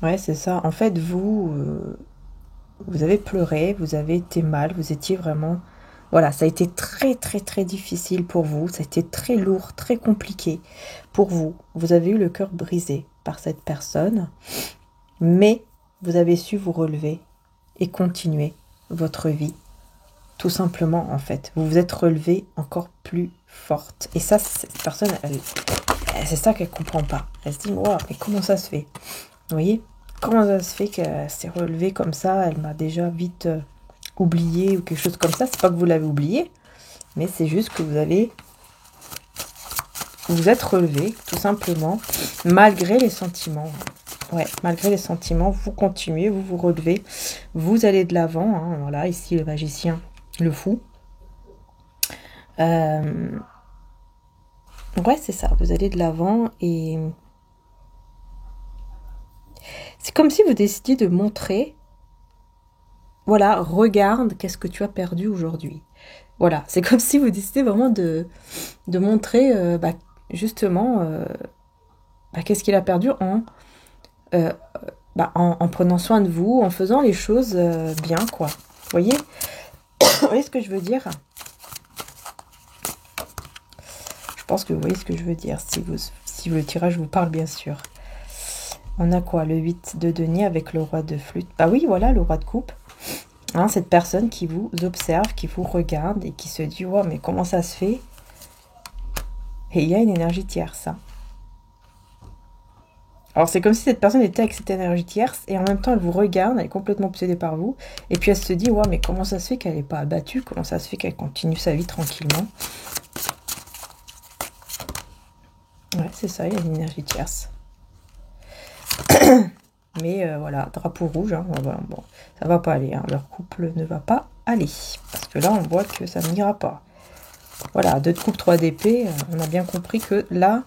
Speaker 1: Ouais, c'est ça. En fait, vous avez pleuré, vous avez été mal, vous étiez vraiment... Voilà, ça a été très, très, très difficile pour vous. Ça a été très lourd, très compliqué pour vous. Vous avez eu le cœur brisé par cette personne. Mais vous avez su vous relever et continuer votre vie. Tout simplement, en fait. Vous vous êtes relevé encore plus forte. Et ça, cette personne, c'est ça qu'elle comprend pas. Elle se dit, wow, mais comment ça se fait? Vous voyez? Comment ça se fait qu'elle s'est relevée comme ça? Elle m'a déjà vite oublié ou quelque chose comme ça. C'est pas que vous l'avez oublié, mais c'est juste que vous êtes relevé, tout simplement, malgré les sentiments. Ouais, malgré les sentiments, vous continuez, vous vous relevez, vous allez de l'avant. Hein, voilà, ici le magicien, le fou. Ouais, c'est ça, vous allez de l'avant et c'est comme si vous décidiez de montrer, voilà, regarde, qu'est-ce que tu as perdu aujourd'hui. Voilà, c'est comme si vous décidez vraiment de montrer, justement, qu'est-ce qu'il a perdu en prenant soin de vous, en faisant les choses bien, quoi. Vous voyez? Vous voyez ce que je veux dire? Je pense que vous voyez ce que je veux dire, si le tirage vous parle, bien sûr. On a quoi? Le 8 de denier avec le roi de flûte. Bah oui, voilà, le roi de coupe. Hein, cette personne qui vous observe, qui vous regarde et qui se dit, wow, mais comment ça se fait? Et il y a une énergie tierce, ça. Alors, c'est comme si cette personne était avec cette énergie tierce et en même temps, elle vous regarde, elle est complètement obsédée par vous. Et puis, elle se dit, ouais, mais comment ça se fait qu'elle n'est pas abattue? Comment ça se fait qu'elle continue sa vie tranquillement? Ouais, c'est ça, il y a une énergie tierce. Mais voilà, drapeau rouge, hein, voilà, bon, ça va pas aller. Hein, leur couple ne va pas aller. Parce que là, on voit que ça n'ira pas. Voilà, 2 de coupe, 3 d'épée, on a bien compris que là,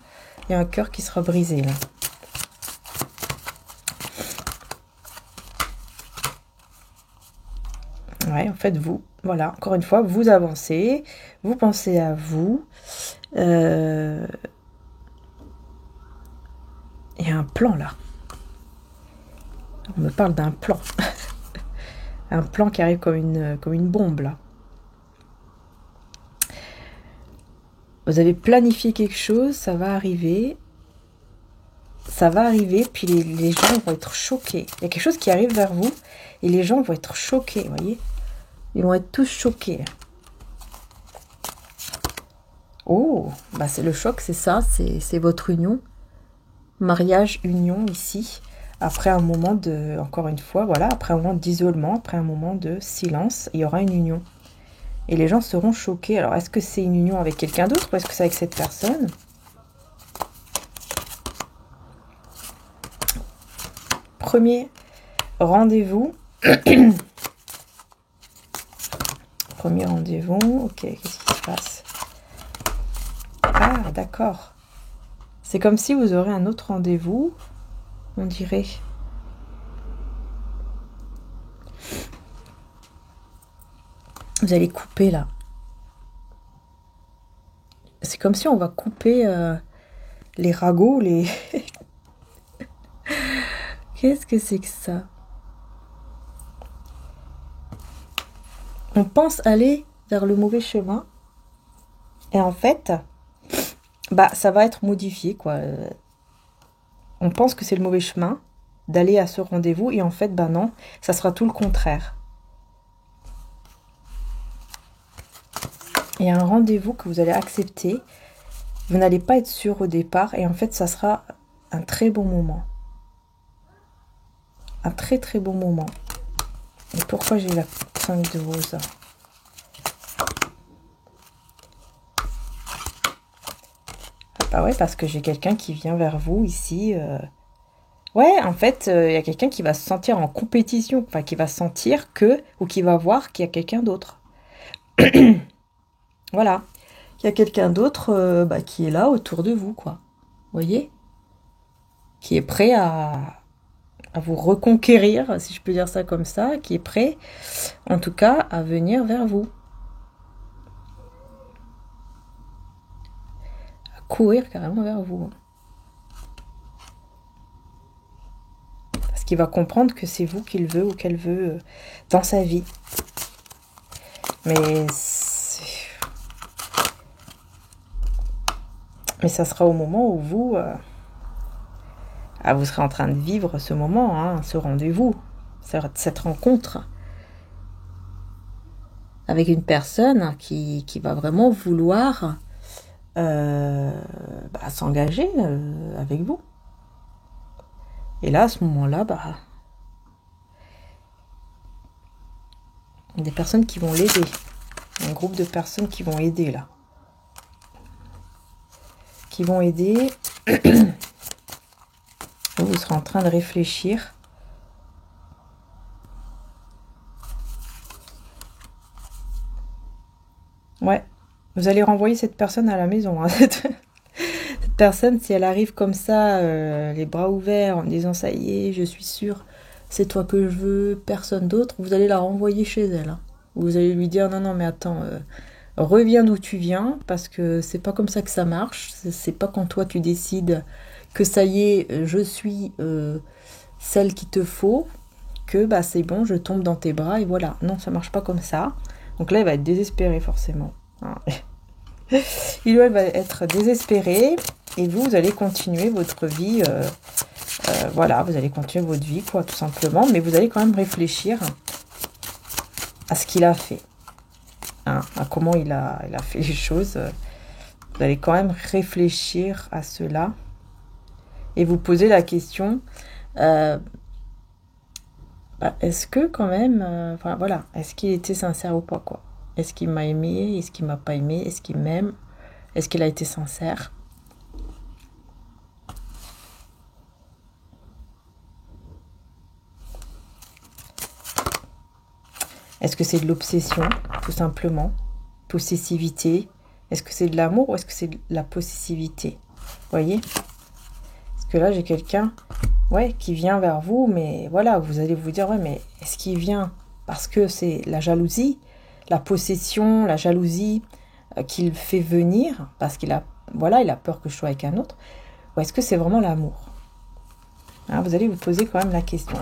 Speaker 1: il y a un cœur qui sera brisé, là. Ouais, en fait, vous, voilà, encore une fois, vous avancez, vous pensez à vous. Il y a un plan, là. On me parle d'un plan. Un plan qui arrive comme une bombe, là. Vous avez planifié quelque chose, ça va arriver. Ça va arriver, puis les gens vont être choqués. Il y a quelque chose qui arrive vers vous, et les gens vont être choqués, vous voyez? Ils vont être tous choqués. Oh, bah c'est le choc, c'est ça, c'est votre union. Mariage, union, ici. Après un moment de, encore une fois, voilà, après un moment d'isolement, après un moment de silence, il y aura une union. Et les gens seront choqués. Alors, est-ce que c'est une union avec quelqu'un d'autre ou est-ce que c'est avec cette personne? Premier rendez-vous. Premier rendez-vous. Ok, qu'est-ce qui se passe? Ah, d'accord. C'est comme si vous aurez un autre rendez-vous, on dirait. Vous allez couper là. C'est comme si on va couper les ragots, les... Qu'est-ce que c'est que ça? On pense aller vers le mauvais chemin. Et en fait, bah ça va être modifié, quoi. On pense que c'est le mauvais chemin d'aller à ce rendez-vous. Et en fait, bah non, ça sera tout le contraire. Il y a un rendez-vous que vous allez accepter. Vous n'allez pas être sûr au départ. Et en fait, ça sera un très bon moment. Un très très bon moment. Et pourquoi j'ai la 5 de rose? Bah ouais, parce que j'ai quelqu'un qui vient vers vous ici. Ouais, en fait, il y a quelqu'un qui va se sentir en compétition. Enfin, qui va sentir que... Ou qui va voir qu'il y a quelqu'un d'autre. Voilà. Il y a quelqu'un d'autre bah, qui est là autour de vous, quoi. Vous voyez? Qui est prêt à vous reconquérir, si je peux dire ça comme ça, qui est prêt, en tout cas, à venir vers vous. À courir carrément vers vous. Parce qu'il va comprendre que c'est vous qu'il veut ou qu'elle veut dans sa vie. Mais ça sera au moment où vous... vous serez en train de vivre ce moment, hein, ce rendez-vous, cette rencontre avec une personne qui va vraiment vouloir s'engager avec vous. Et là, à ce moment-là, il y a des personnes qui vont l'aider. Un groupe de personnes qui vont aider, là. Qui vont aider... Vous serez en train de réfléchir. Ouais. Vous allez renvoyer cette personne à la maison. Hein. Cette personne, si elle arrive comme ça, les bras ouverts, en disant « ça y est, je suis sûre, c'est toi que je veux, personne d'autre », vous allez la renvoyer chez elle. Hein. Vous allez lui dire « non, non, mais attends, reviens d'où tu viens, parce que c'est pas comme ça que ça marche. C'est pas quand toi tu décides... que ça y est, je suis celle qu'il te faut, que c'est bon, je tombe dans tes bras et voilà. Non, ça marche pas comme ça. Donc là, il va être désespéré forcément. Il va être désespéré et vous allez continuer votre vie. Voilà, vous allez continuer votre vie, quoi, tout simplement. Mais vous allez quand même réfléchir à ce qu'il a fait. À comment il a fait les choses. Vous allez quand même réfléchir à cela. Et vous posez la question, bah, est-ce que quand même, enfin voilà, est-ce qu'il était sincère ou pas, quoi? Est-ce qu'il m'a aimé? Est-ce qu'il m'a pas aimé? Est-ce qu'il m'aime? Est-ce qu'il a été sincère? Est-ce que c'est de l'obsession, tout simplement? Possessivité? Est-ce que c'est de l'amour ou est-ce que c'est de la possessivité? Vous voyez? Parce que là, j'ai quelqu'un, ouais, qui vient vers vous, mais voilà, vous allez vous dire, ouais, mais est-ce qu'il vient parce que c'est la jalousie, la possession, la jalousie qu'il fait venir parce qu'il a, voilà, il a peur que je sois avec un autre, ou est-ce que c'est vraiment l'amour? Hein, vous allez vous poser quand même la question.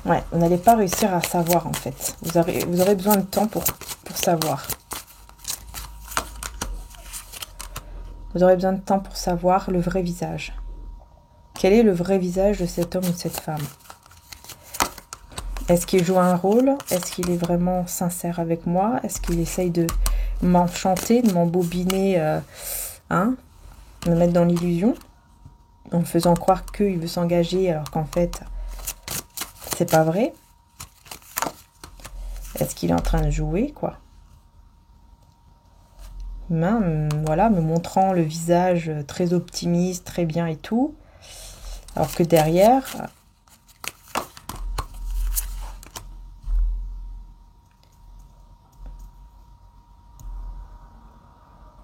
Speaker 1: Ouais, vous n'allez pas réussir à savoir en fait. Vous aurez besoin de temps pour savoir. Vous aurez besoin de temps pour savoir le vrai visage. Quel est le vrai visage de cet homme ou de cette femme? Est-ce qu'il joue un rôle? Est-ce qu'il est vraiment sincère avec moi? Est-ce qu'il essaye de m'enchanter, de m'embobiner, me mettre dans l'illusion, en me faisant croire qu'il veut s'engager alors qu'en fait, c'est pas vrai? Est-ce qu'il est en train de jouer, quoi? Voilà, me montrant le visage très optimiste, très bien et tout, alors que derrière,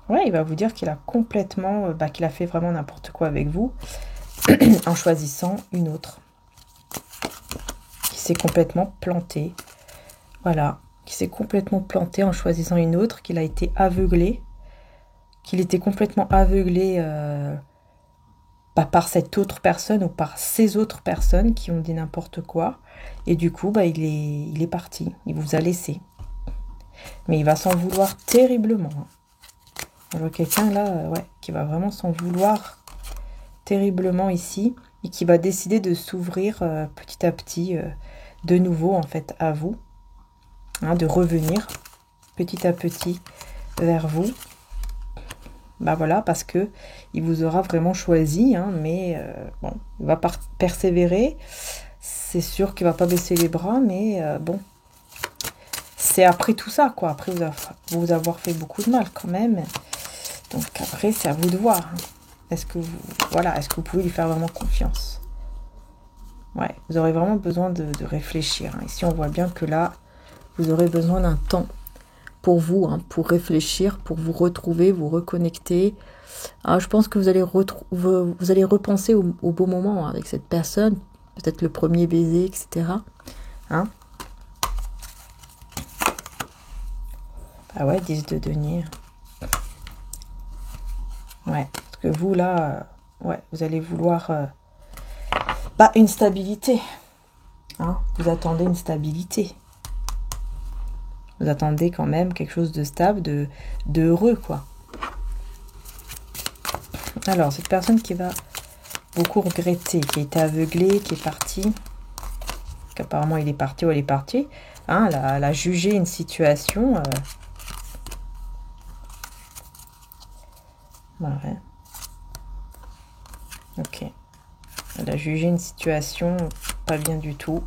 Speaker 1: ouais, il va vous dire qu'il a complètement, qu'il a fait vraiment n'importe quoi avec vous, en choisissant une autre, qui s'est complètement plantée, voilà, qui s'est complètement planté en choisissant une autre, qu'il a été aveuglé, qu'il était complètement aveuglé pas par cette autre personne ou par ces autres personnes qui ont dit n'importe quoi. Et du coup, il est parti. Il vous a laissé. Mais il va s'en vouloir terriblement. On voit quelqu'un là, ouais, qui va vraiment s'en vouloir terriblement ici et qui va décider de s'ouvrir petit à petit de nouveau en fait à vous, de revenir petit à petit vers vous. Bah voilà, parce que il vous aura vraiment choisi, mais bon, il va persévérer. C'est sûr qu'il va pas baisser les bras, mais bon, c'est après tout ça, quoi. Après vous avoir fait beaucoup de mal quand même. Donc après, c'est à vous de voir. Est-ce que vous pouvez lui faire vraiment confiance? Ouais, vous aurez vraiment besoin de réfléchir. Ici, on voit bien que là, vous aurez besoin d'un temps pour vous, pour réfléchir, pour vous retrouver, vous reconnecter. Je pense que vous allez repenser au beau moment avec cette personne, peut-être le premier baiser, etc. Ah ouais, 10 de denier. Ouais, parce que vous là, ouais, vous allez vouloir une stabilité. Vous attendez une stabilité. Vous attendez quand même quelque chose de stable, de heureux, quoi. Alors, cette personne qui va beaucoup regretter, qui est aveuglée, qui est partie, qu'apparemment il est parti ou elle est partie, elle a jugé une situation. Ouais. Ok. Elle a jugé une situation pas bien du tout,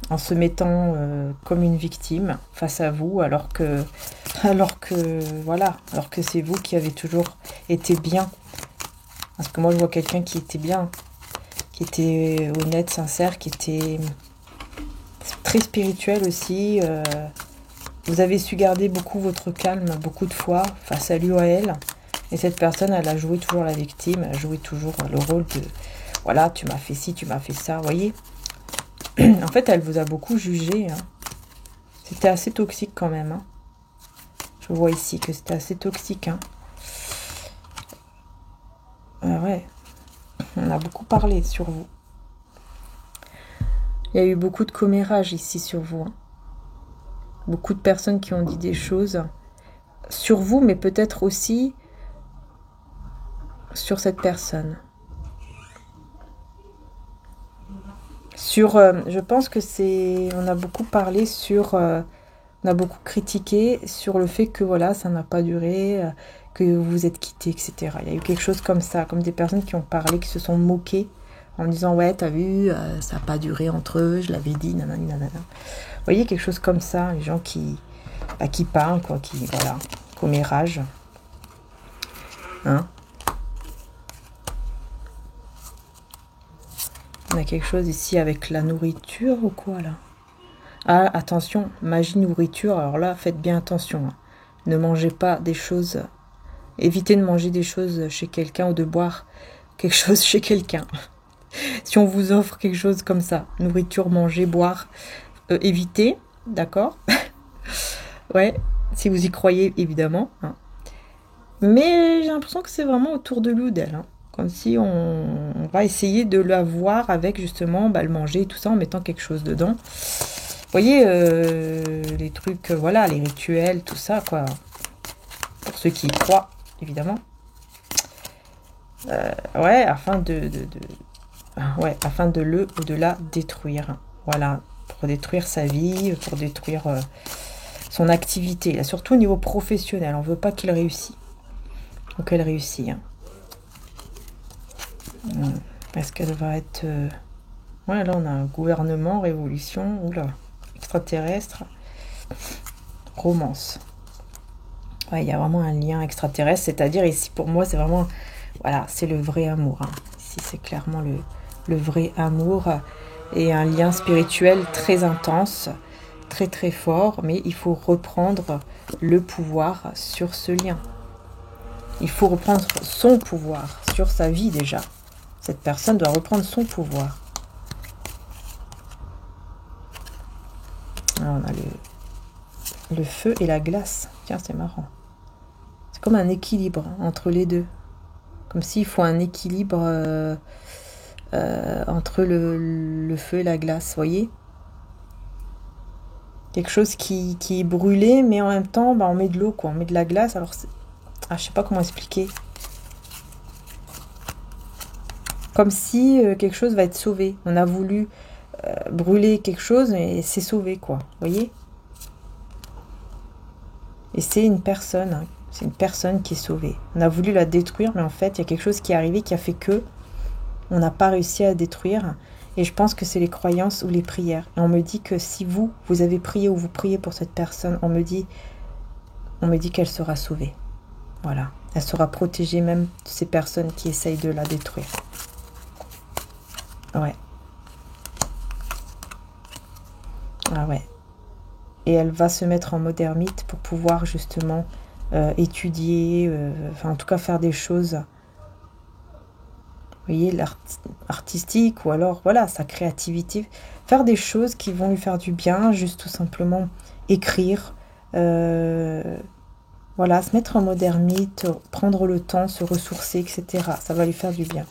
Speaker 1: en se mettant comme une victime face à vous, alors que c'est vous qui avez toujours été bien. Parce que moi je vois quelqu'un qui était bien, qui était honnête, sincère, qui était très spirituel aussi. Vous avez su garder beaucoup votre calme, beaucoup de fois face à lui ou à elle. Et cette personne, elle a joué toujours la victime, elle a joué toujours le rôle de voilà, tu m'as fait ci, tu m'as fait ça, vous voyez. En fait, elle vous a beaucoup jugé. C'était assez toxique quand même. Je vois ici que c'était assez toxique. Ouais, on a beaucoup parlé sur vous. Il y a eu beaucoup de commérage ici sur vous. Beaucoup de personnes qui ont dit des choses sur vous, mais peut-être aussi sur cette personne. Je pense que on a beaucoup parlé sur On a beaucoup critiqué sur le fait que voilà, ça n'a pas duré, que vous vous êtes quittés, etc. Il y a eu quelque chose comme ça, comme des personnes qui ont parlé, qui se sont moquées en me disant ouais, t'as vu, ça n'a pas duré entre eux, je l'avais dit, nanani, nanana. Vous voyez, quelque chose comme ça, les gens qui parlent, quoi, qui, voilà, commérage. Hein? On a quelque chose ici avec la nourriture ou quoi, là? Ah, attention, magie nourriture, alors là, faites bien attention. Hein. Ne mangez pas des choses, évitez de manger des choses chez quelqu'un ou de boire quelque chose chez quelqu'un. Si on vous offre quelque chose comme ça, nourriture, manger, boire, évitez, d'accord? Ouais, si vous y croyez, évidemment. Hein. Mais j'ai l'impression que c'est vraiment autour de lui ou d'elle. Hein. Comme si on va essayer de la voir avec justement le manger et tout ça en mettant quelque chose dedans. Vous voyez, les trucs, voilà, les rituels, tout ça, quoi. Pour ceux qui y croient, évidemment. Ouais, afin afin de le ou de la détruire. Voilà, pour détruire sa vie, pour détruire son activité. Là, surtout au niveau professionnel, on ne veut pas qu'il réussisse. Ou qu'elle réussit. Hein. Est-ce qu'elle va être... Ouais, là, on a un gouvernement, révolution, oula, extraterrestre, romance. Ouais, il y a vraiment un lien extraterrestre, c'est-à-dire ici, pour moi, c'est vraiment... Voilà, c'est le vrai amour. Hein. Ici, c'est clairement le vrai amour et un lien spirituel très intense, très très fort, mais il faut reprendre le pouvoir sur ce lien. Il faut reprendre son pouvoir sur sa vie déjà. Cette personne doit reprendre son pouvoir. Alors, on a le feu et la glace. Tiens, c'est marrant. C'est comme un équilibre entre les deux. Comme s'il faut un équilibre entre le feu et la glace, vous voyez? Quelque chose qui est brûlé, mais en même temps, on met de l'eau, quoi. On met de la glace. Alors, je sais pas comment expliquer. Comme si quelque chose va être sauvé. On a voulu brûler quelque chose et c'est sauvé, quoi. Vous voyez? Et c'est une personne. Hein. C'est une personne qui est sauvée. On a voulu la détruire, mais en fait, il y a quelque chose qui est arrivé qui a fait que on n'a pas réussi à détruire. Et je pense que c'est les croyances ou les prières. Et on me dit que si vous avez prié ou vous priez pour cette personne, on me dit qu'elle sera sauvée. Voilà. Elle sera protégée même de ces personnes qui essayent de la détruire. Ouais. Ah ouais. Et elle va se mettre en mode ermite pour pouvoir justement étudier, en tout cas faire des choses, vous voyez, artistique ou alors, voilà, sa créativité. Faire des choses qui vont lui faire du bien, juste tout simplement écrire, voilà, se mettre en mode ermite, prendre le temps, se ressourcer, etc. Ça va lui faire du bien.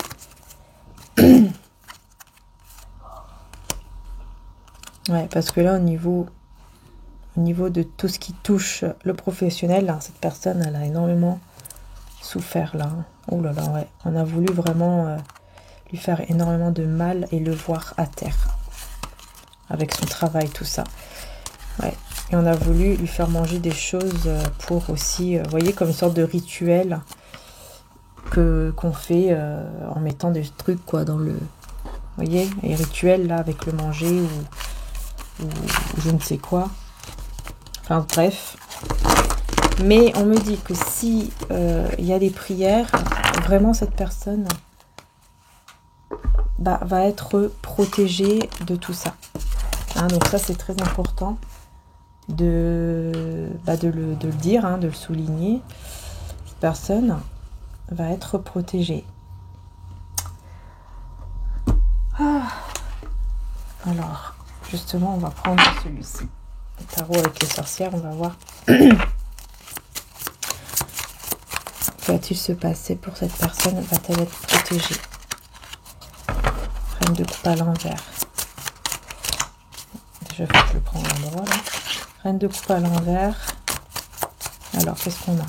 Speaker 1: Ouais, parce que là, au niveau de tout ce qui touche le professionnel, là, cette personne, elle a énormément souffert, là. Oh là là, ouais. On a voulu vraiment lui faire énormément de mal et le voir à terre. Avec son travail, tout ça. Ouais. Et on a voulu lui faire manger des choses pour aussi, vous voyez, comme une sorte de rituel qu'on fait en mettant des trucs, quoi, dans le... Vous voyez, les rituels, là, avec le manger ou je ne sais quoi. Enfin, bref. Mais on me dit que si y a des prières, vraiment cette personne va être protégée de tout ça. Hein, donc ça, c'est très important de le dire, hein, de le souligner. Cette personne va être protégée. Ah. Alors, justement, on va prendre celui-ci. Le tarot avec les sorcières, on va voir. Que va-t-il se passer pour cette personne? Va-t-elle être protégée? Reine de coupe à l'envers. Déjà, faut que je le prends à l'endroit, là. Reine de coupe à l'envers. Alors, qu'est-ce qu'on a?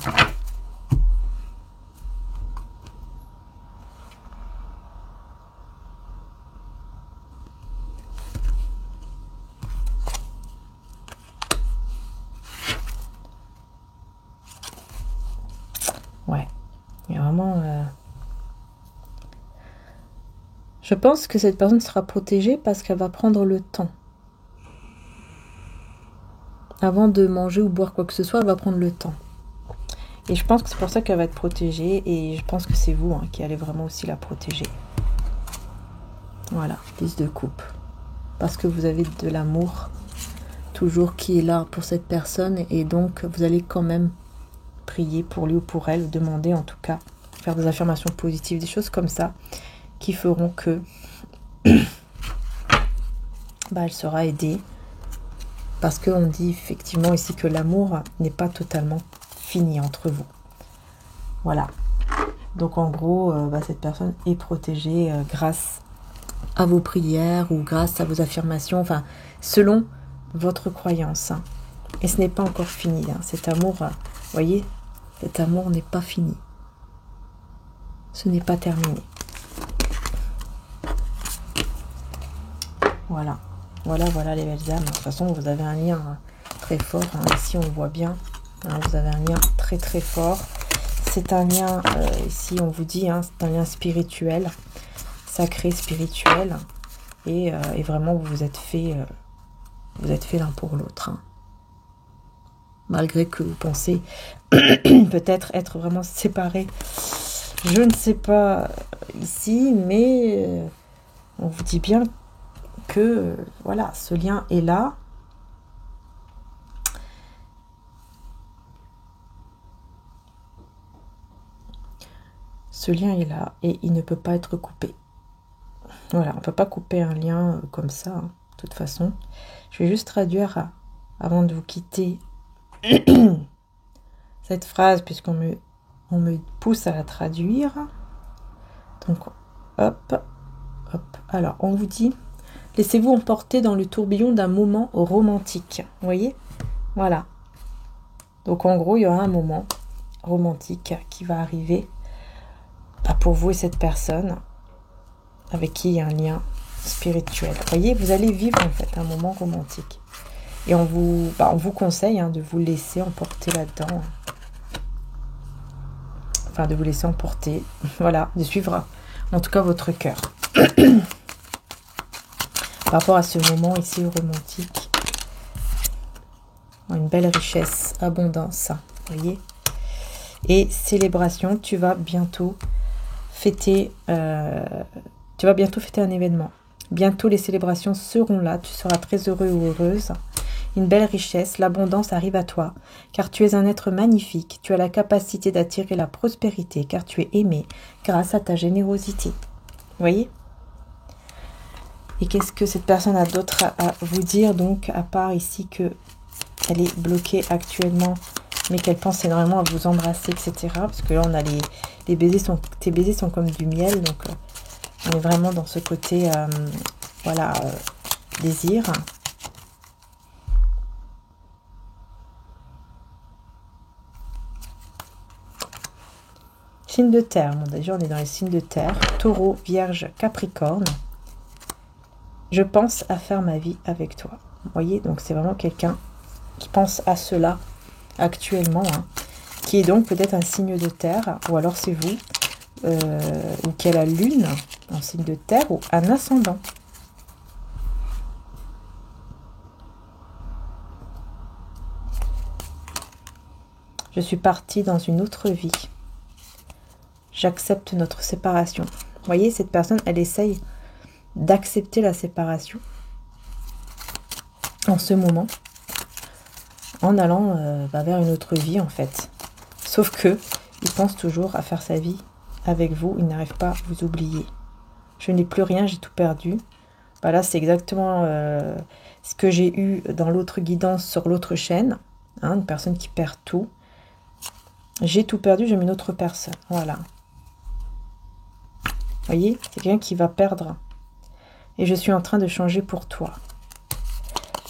Speaker 1: vraiment... Je pense que cette personne sera protégée parce qu'elle va prendre le temps. Avant de manger ou boire quoi que ce soit, elle va prendre le temps. Et je pense que c'est pour ça qu'elle va être protégée. Et je pense que c'est vous hein, qui allez vraiment aussi la protéger. Voilà, 10 de coupe. Parce que vous avez de l'amour toujours qui est là pour cette personne. Et donc, vous allez quand même prier pour lui ou pour elle. Demander en tout cas. Faire des affirmations positives. Des choses comme ça. Qui feront que elle sera aidée. Parce qu'on dit effectivement ici que l'amour n'est pas totalement fini entre vous. Voilà. Donc en gros, cette personne est protégée grâce à vos prières ou grâce à vos affirmations. Enfin, selon votre croyance. Hein. Et ce n'est pas encore fini. Hein. Cet amour, vous voyez, cet amour n'est pas fini. Ce n'est pas terminé. Voilà. Voilà les belles âmes. De toute façon, vous avez un lien très fort. Hein. Ici, on le voit bien. Hein, vous avez un lien très très fort. C'est un lien, ici on vous dit, hein, c'est un lien spirituel, sacré, spirituel. Et vraiment, vous vous êtes fait l'un pour l'autre. Hein. Malgré que vous pensez peut-être être vraiment séparés. Je ne sais pas ici, mais on vous dit bien que voilà, ce lien est là. Ce lien est là et il ne peut pas être coupé. Voilà, on ne peut pas couper un lien comme ça, hein, de toute façon. Je vais juste traduire avant de vous quitter cette phrase, puisqu'on me pousse à la traduire. Donc, hop. Alors, on vous dit... Laissez-vous emporter dans le tourbillon d'un moment romantique. Vous voyez? Voilà. Donc en gros, il y aura un moment romantique qui va arriver pour vous et cette personne avec qui il y a un lien spirituel. Vous voyez, vous allez vivre en fait un moment romantique. Et on vous conseille de vous laisser emporter là-dedans. Enfin, de vous laisser emporter. Voilà, de suivre en tout cas votre cœur. Par rapport à ce moment ici romantique, une belle richesse, abondance, vous voyez. Et célébration, tu vas bientôt fêter un événement. Bientôt les célébrations seront là, tu seras très heureux ou heureuse. Une belle richesse, l'abondance arrive à toi, car tu es un être magnifique. Tu as la capacité d'attirer la prospérité, car tu es aimé grâce à ta générosité. Vous voyez ? Et qu'est-ce que cette personne a d'autre à vous dire, donc, à part ici qu'elle est bloquée actuellement, mais qu'elle pense énormément à vous embrasser, etc. Parce que là, on a tes baisers sont comme du miel, donc on est vraiment dans ce côté, désir. Signe de terre, bon déjà on est dans les signes de terre, Taureau, Vierge, Capricorne. Je pense à faire ma vie avec toi. Vous voyez, donc c'est vraiment quelqu'un qui pense à cela actuellement, qui est donc peut-être un signe de terre, ou alors c'est vous, ou qui a la lune en signe de terre, ou un ascendant. Je suis partie dans une autre vie. J'accepte notre séparation. Vous voyez, cette personne, elle essaye d'accepter la séparation en ce moment, en allant vers une autre vie en fait. Sauf que il pense toujours à faire sa vie avec vous, il n'arrive pas à vous oublier. Je n'ai plus rien, j'ai tout perdu. Là, c'est exactement ce que j'ai eu dans l'autre guidance sur l'autre chaîne. Une personne qui perd tout. J'ai tout perdu, j'ai mis une autre personne. Voilà. Vous voyez, c'est quelqu'un qui va perdre. Et je suis en train de changer pour toi.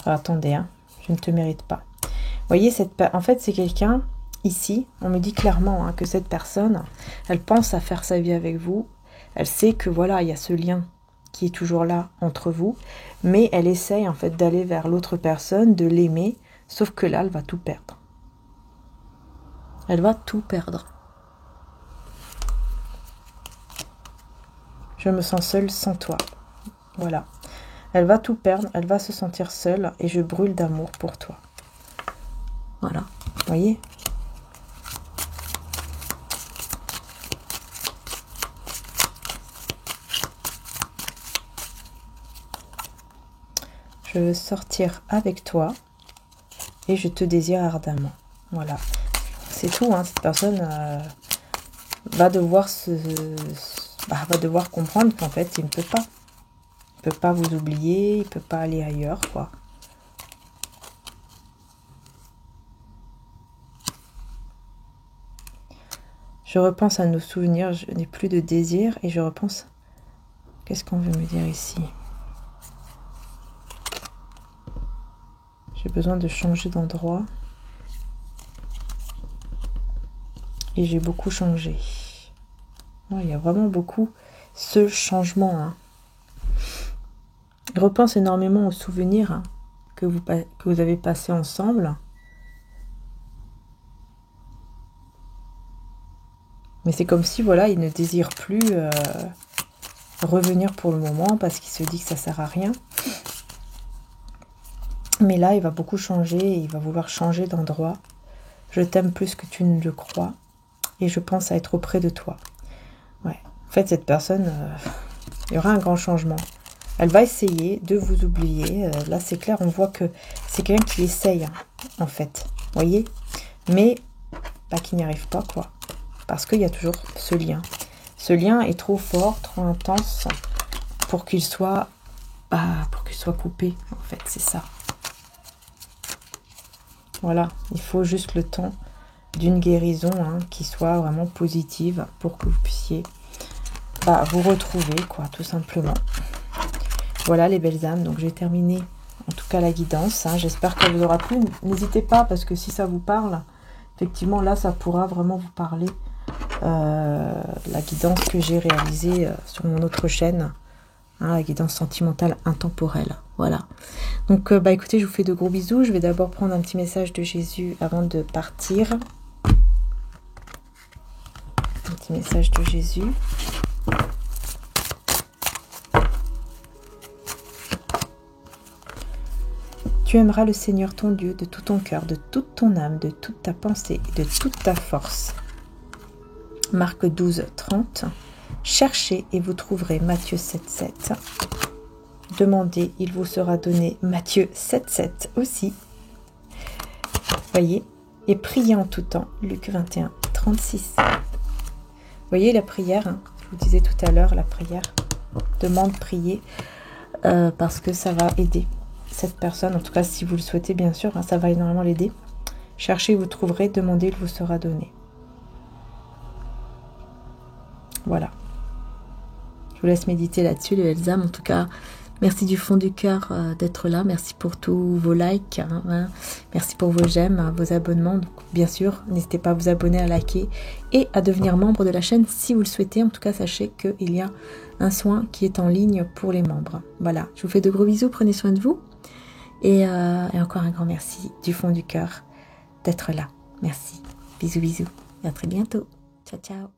Speaker 1: Alors, attendez, je ne te mérite pas. Vous voyez, en fait, c'est quelqu'un, ici, on me dit clairement que cette personne, elle pense à faire sa vie avec vous. Elle sait que, voilà, il y a ce lien qui est toujours là entre vous. Mais elle essaye, en fait, d'aller vers l'autre personne, de l'aimer. Sauf que là, elle va tout perdre. Elle va tout perdre. Je me sens seule sans toi. Voilà. Elle va tout perdre, elle va se sentir seule et je brûle d'amour pour toi. Voilà. Vous voyez? Je veux sortir avec toi et je te désire ardemment. Voilà. C'est tout, hein. Cette personne va devoir va devoir comprendre qu'en fait, il ne peut pas. Il ne peut pas vous oublier, il ne peut pas aller ailleurs, quoi. Je repense à nos souvenirs, je n'ai plus de désir et je repense... Qu'est-ce qu'on veut me dire ici? J'ai besoin de changer d'endroit. Et j'ai beaucoup changé. Ouais, il y a vraiment beaucoup ce changement. Hein. Je repense énormément aux souvenirs que vous avez passés ensemble. Mais c'est comme si, voilà, il ne désire plus revenir pour le moment parce qu'il se dit que ça sert à rien. Mais là, il va beaucoup changer et il va vouloir changer d'endroit. Je t'aime plus que tu ne le crois et je pense à être auprès de toi. Ouais. En fait, cette personne, il y aura un grand changement. Elle va essayer de vous oublier. Là, c'est clair, on voit que c'est quelqu'un qui essaye, hein, en fait. Vous voyez? Mais qui n'y arrive pas, quoi. Parce qu'il y a toujours ce lien. Ce lien est trop fort, trop intense pour qu'il soit, coupé, en fait. C'est ça. Voilà. Il faut juste le temps d'une guérison qui soit vraiment positive pour que vous puissiez vous retrouver, quoi, tout simplement. Voilà les belles âmes, donc j'ai terminé en tout cas la guidance. J'espère qu'elle vous aura plu. N'hésitez pas, parce que si ça vous parle, effectivement là ça pourra vraiment vous parler. La guidance que j'ai réalisée sur mon autre chaîne, la guidance sentimentale intemporelle. Voilà. Donc écoutez, je vous fais de gros bisous. Je vais d'abord prendre un petit message de Jésus avant de partir. Un petit message de Jésus. Tu aimeras le Seigneur ton Dieu de tout ton cœur, de toute ton âme, de toute ta pensée et de toute ta force. Marc 12, 30. Cherchez et vous trouverez. Matthieu 7, 7. Demandez, il vous sera donné. Matthieu 7, 7 aussi. Voyez. Et priez en tout temps. Luc 21, 36. Voyez la prière, je vous disais tout à l'heure, la prière. Demande, prier, parce que ça va aider cette personne, en tout cas si vous le souhaitez bien sûr, ça va énormément l'aider. Cherchez, vous trouverez, demandez, il vous sera donné. Voilà. Je vous laisse méditer là-dessus, les belles âmes. En tout cas, merci du fond du cœur d'être là. Merci pour tous vos likes. Merci pour vos j'aime, vos abonnements. Donc, bien sûr, n'hésitez pas à vous abonner, à liker et à devenir membre de la chaîne si vous le souhaitez. En tout cas, sachez qu'il y a un soin qui est en ligne pour les membres. Voilà. Je vous fais de gros bisous. Prenez soin de vous. Et encore un grand merci du fond du cœur d'être là. Merci. Bisous, bisous. Et à très bientôt. Ciao, ciao.